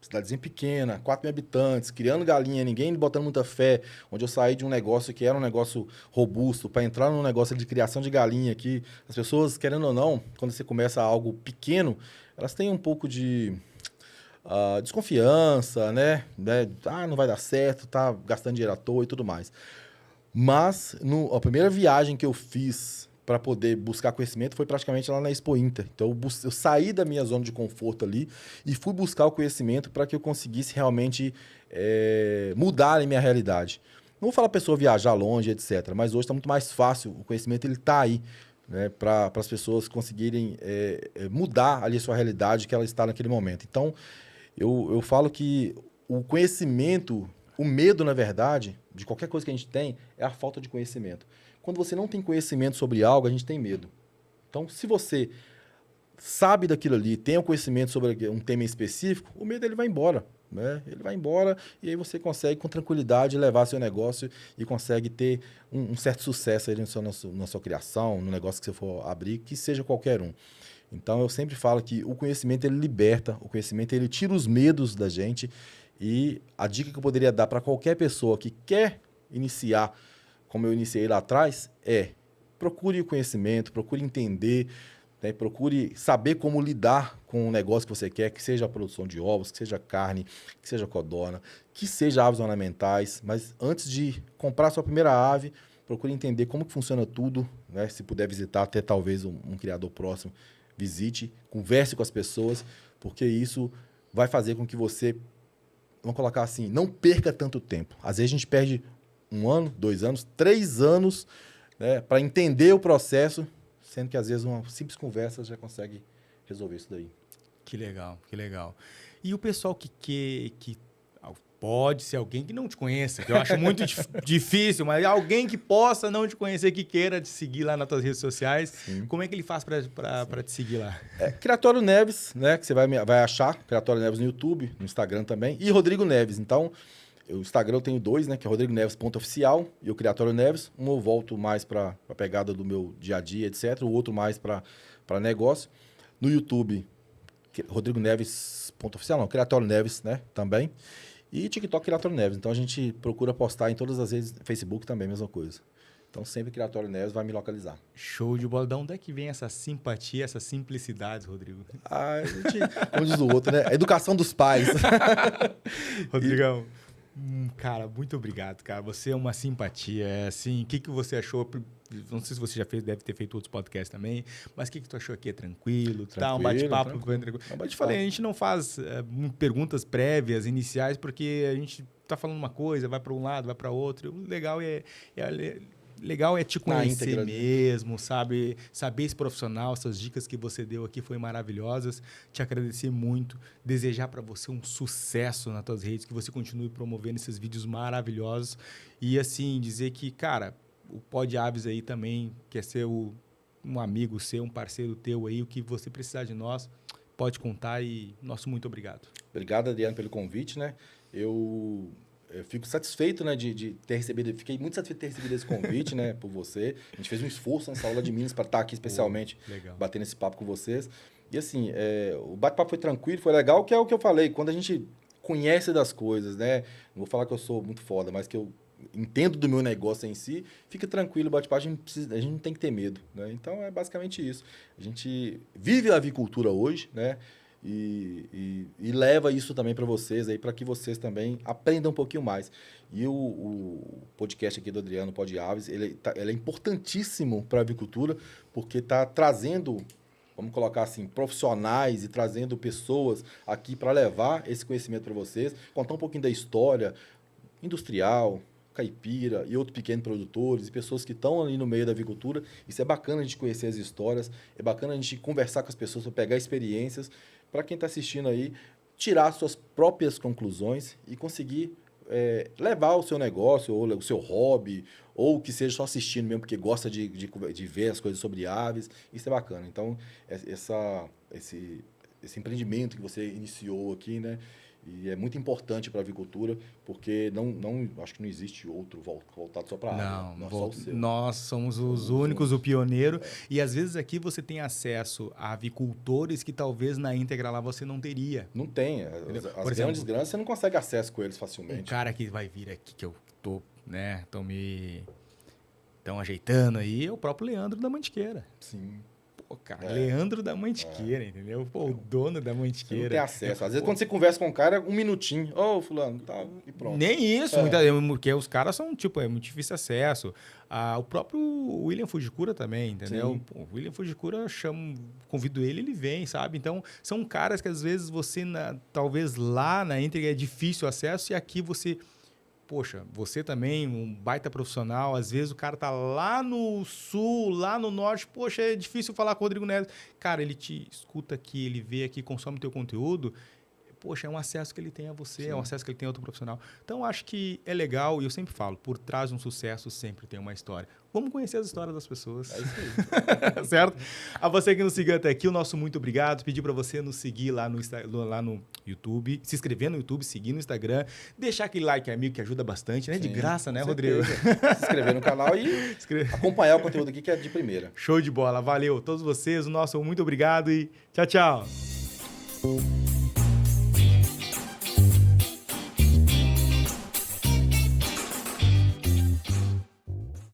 cidadezinha pequena, 4.000 habitantes, criando galinha, ninguém botando muita fé, onde eu saí de um negócio que era um negócio robusto, para entrar num negócio de criação de galinha aqui, as pessoas, querendo ou não, quando você começa algo pequeno, elas têm um pouco de desconfiança, né? Não vai dar certo, tá gastando dinheiro à toa e tudo mais. Mas a primeira viagem que eu fiz para poder buscar conhecimento foi praticamente lá na Expo Inter. Então, eu saí da minha zona de conforto ali e fui buscar o conhecimento para que eu conseguisse realmente mudar a minha realidade. Não vou falar para a pessoa viajar longe, etc., mas hoje está muito mais fácil, o conhecimento está aí, né, para as pessoas conseguirem mudar ali a sua realidade que ela está naquele momento. Então, eu falo que o conhecimento, o medo, na verdade, de qualquer coisa que a gente tem, é a falta de conhecimento. Quando você não tem conhecimento sobre algo, a gente tem medo. Então, se você sabe daquilo ali, tem o conhecimento sobre um tema específico, o medo ele vai embora, né? Ele vai embora e aí você consegue, com tranquilidade, levar seu negócio e consegue ter um certo sucesso aí na sua criação, no negócio que você for abrir, que seja qualquer um. Então, eu sempre falo que o conhecimento ele liberta, o conhecimento ele tira os medos da gente e a dica que eu poderia dar para qualquer pessoa que quer iniciar como eu iniciei lá atrás, procure o conhecimento, procure entender, né, procure saber como lidar com o negócio que você quer, que seja a produção de ovos, que seja carne, que seja codorna, que seja aves ornamentais, mas antes de comprar sua primeira ave, procure entender como que funciona tudo, né, se puder visitar até talvez um criador próximo, visite, converse com as pessoas, porque isso vai fazer com que você, vamos colocar assim, não perca tanto tempo. Às vezes a gente perde 1 ano, 2 anos, 3 anos, né, para entender o processo, sendo que às vezes uma simples conversa já consegue resolver isso daí. Que legal, que legal. E o pessoal que pode ser alguém que não te conheça, que eu acho muito difícil, mas alguém que possa não te conhecer, que queira te seguir lá nas tuas redes sociais, Sim. Como é que ele faz para te seguir lá? Criatório Neves, né, que você vai achar, Criatório Neves no YouTube, no Instagram também, e Rodrigo Neves. Então, o Instagram eu tenho 2, né, que é rodrigoneves.oficial e o Criatório Neves. Um eu volto mais para a pegada do meu dia a dia, etc. O outro mais para negócio. No YouTube, Rodrigo Neves.oficial, não, Criatório Neves, né, também. E TikTok Criatório Neves. Então a gente procura postar em todas as redes, Facebook também, mesma coisa. Então sempre Criatório Neves vai me localizar. Show de bola. De onde é que vem essa simpatia, essa simplicidade, Rodrigo? A gente, como diz o outro, né? A educação dos pais. Rodrigão, cara, muito obrigado, cara. Você é uma simpatia. É assim, o que você achou? Não sei se você já fez, deve ter feito outros podcasts também, mas o que tu achou aqui? É tranquilo? Tá, um bate-papo. Eu te falei, a gente não faz perguntas prévias, iniciais, porque a gente tá falando uma coisa, vai para um lado, vai para outro. O legal é te conhecer mesmo, sabe? Saber esse profissional, essas dicas que você deu aqui foram maravilhosas. Te agradecer muito, desejar para você um sucesso nas tuas redes, que você continue promovendo esses vídeos maravilhosos e assim dizer que, cara, o Pod Aves aí também quer ser um amigo seu, um parceiro teu aí, o que você precisar de nós, pode contar e nosso muito obrigado. Obrigado, Adriano, pelo convite, né? Eu fico satisfeito, né, de ter recebido, fiquei muito satisfeito de ter recebido esse convite, né, por você. A gente fez um esforço nessa aula de Minas para estar aqui especialmente, batendo esse papo com vocês. E assim, o bate-papo foi tranquilo, foi legal, que é o que eu falei, quando a gente conhece das coisas, né, não vou falar que eu sou muito foda, mas que eu entendo do meu negócio em si, fica tranquilo, bate-papo, a gente não tem que ter medo, né? Então é basicamente isso. A gente vive a avicultura hoje, né? E leva isso também para vocês aí, para que vocês também aprendam um pouquinho mais. E o podcast aqui do Adriano, Pod Aves, ele é importantíssimo para a avicultura, porque está trazendo, vamos colocar assim, profissionais e trazendo pessoas aqui para levar esse conhecimento para vocês, contar um pouquinho da história industrial, caipira e outros pequenos produtores e pessoas que estão ali no meio da avicultura. Isso é bacana a gente conhecer as histórias, é bacana a gente conversar com as pessoas para pegar experiências, para quem está assistindo aí, tirar suas próprias conclusões e conseguir levar o seu negócio, ou o seu hobby, ou que seja só assistindo mesmo, porque gosta de ver as coisas sobre aves. Isso é bacana. Então, esse empreendimento que você iniciou aqui, né? E é muito importante para a avicultura, porque acho que não existe outro voltado só para a ave. Nós somos os únicos, o pioneiro. E às vezes aqui você tem acesso a avicultores que talvez na íntegra lá você não teria. Não tem. As grandes granjas você não consegue acesso com eles facilmente. Um cara que vai vir aqui, que eu tô, né, estão ajeitando aí, é o próprio Leandro da Mantiqueira. Sim. Pô, cara, Leandro da Mantiqueira, entendeu? Pô, o dono da Mantiqueira. Você não tem acesso. Às vezes, quando você conversa com um cara, um minutinho. Ô, fulano, tá, e pronto. Nem isso, porque os caras são, é muito difícil acesso. O próprio William Fujikura também, entendeu? Pô, o William Fujikura, convido ele vem, sabe? Então, são caras que às vezes você, talvez lá na íntegra é difícil acesso e aqui você... Poxa, você também, um baita profissional, às vezes o cara tá lá no sul, lá no norte, poxa, é difícil falar com o Rodrigo Neves. Cara, ele te escuta aqui, ele vê aqui, consome teu conteúdo, poxa, é um acesso que ele tem a você, Sim. É um acesso que ele tem a outro profissional. Então, acho que é legal, e eu sempre falo, por trás de um sucesso sempre tem uma história. Vamos conhecer as histórias das pessoas. É isso aí. Certo? A você que nos seguiu até aqui, o nosso muito obrigado. Pedir para você nos seguir lá no YouTube, se inscrever no YouTube, seguir no Instagram, deixar aquele like amigo que ajuda bastante, né? Sim, de graça, né, Rodrigo? Se inscrever no canal e acompanhar o conteúdo aqui que é de primeira. Show de bola. Valeu. Todos vocês, o nosso muito obrigado e tchau, tchau.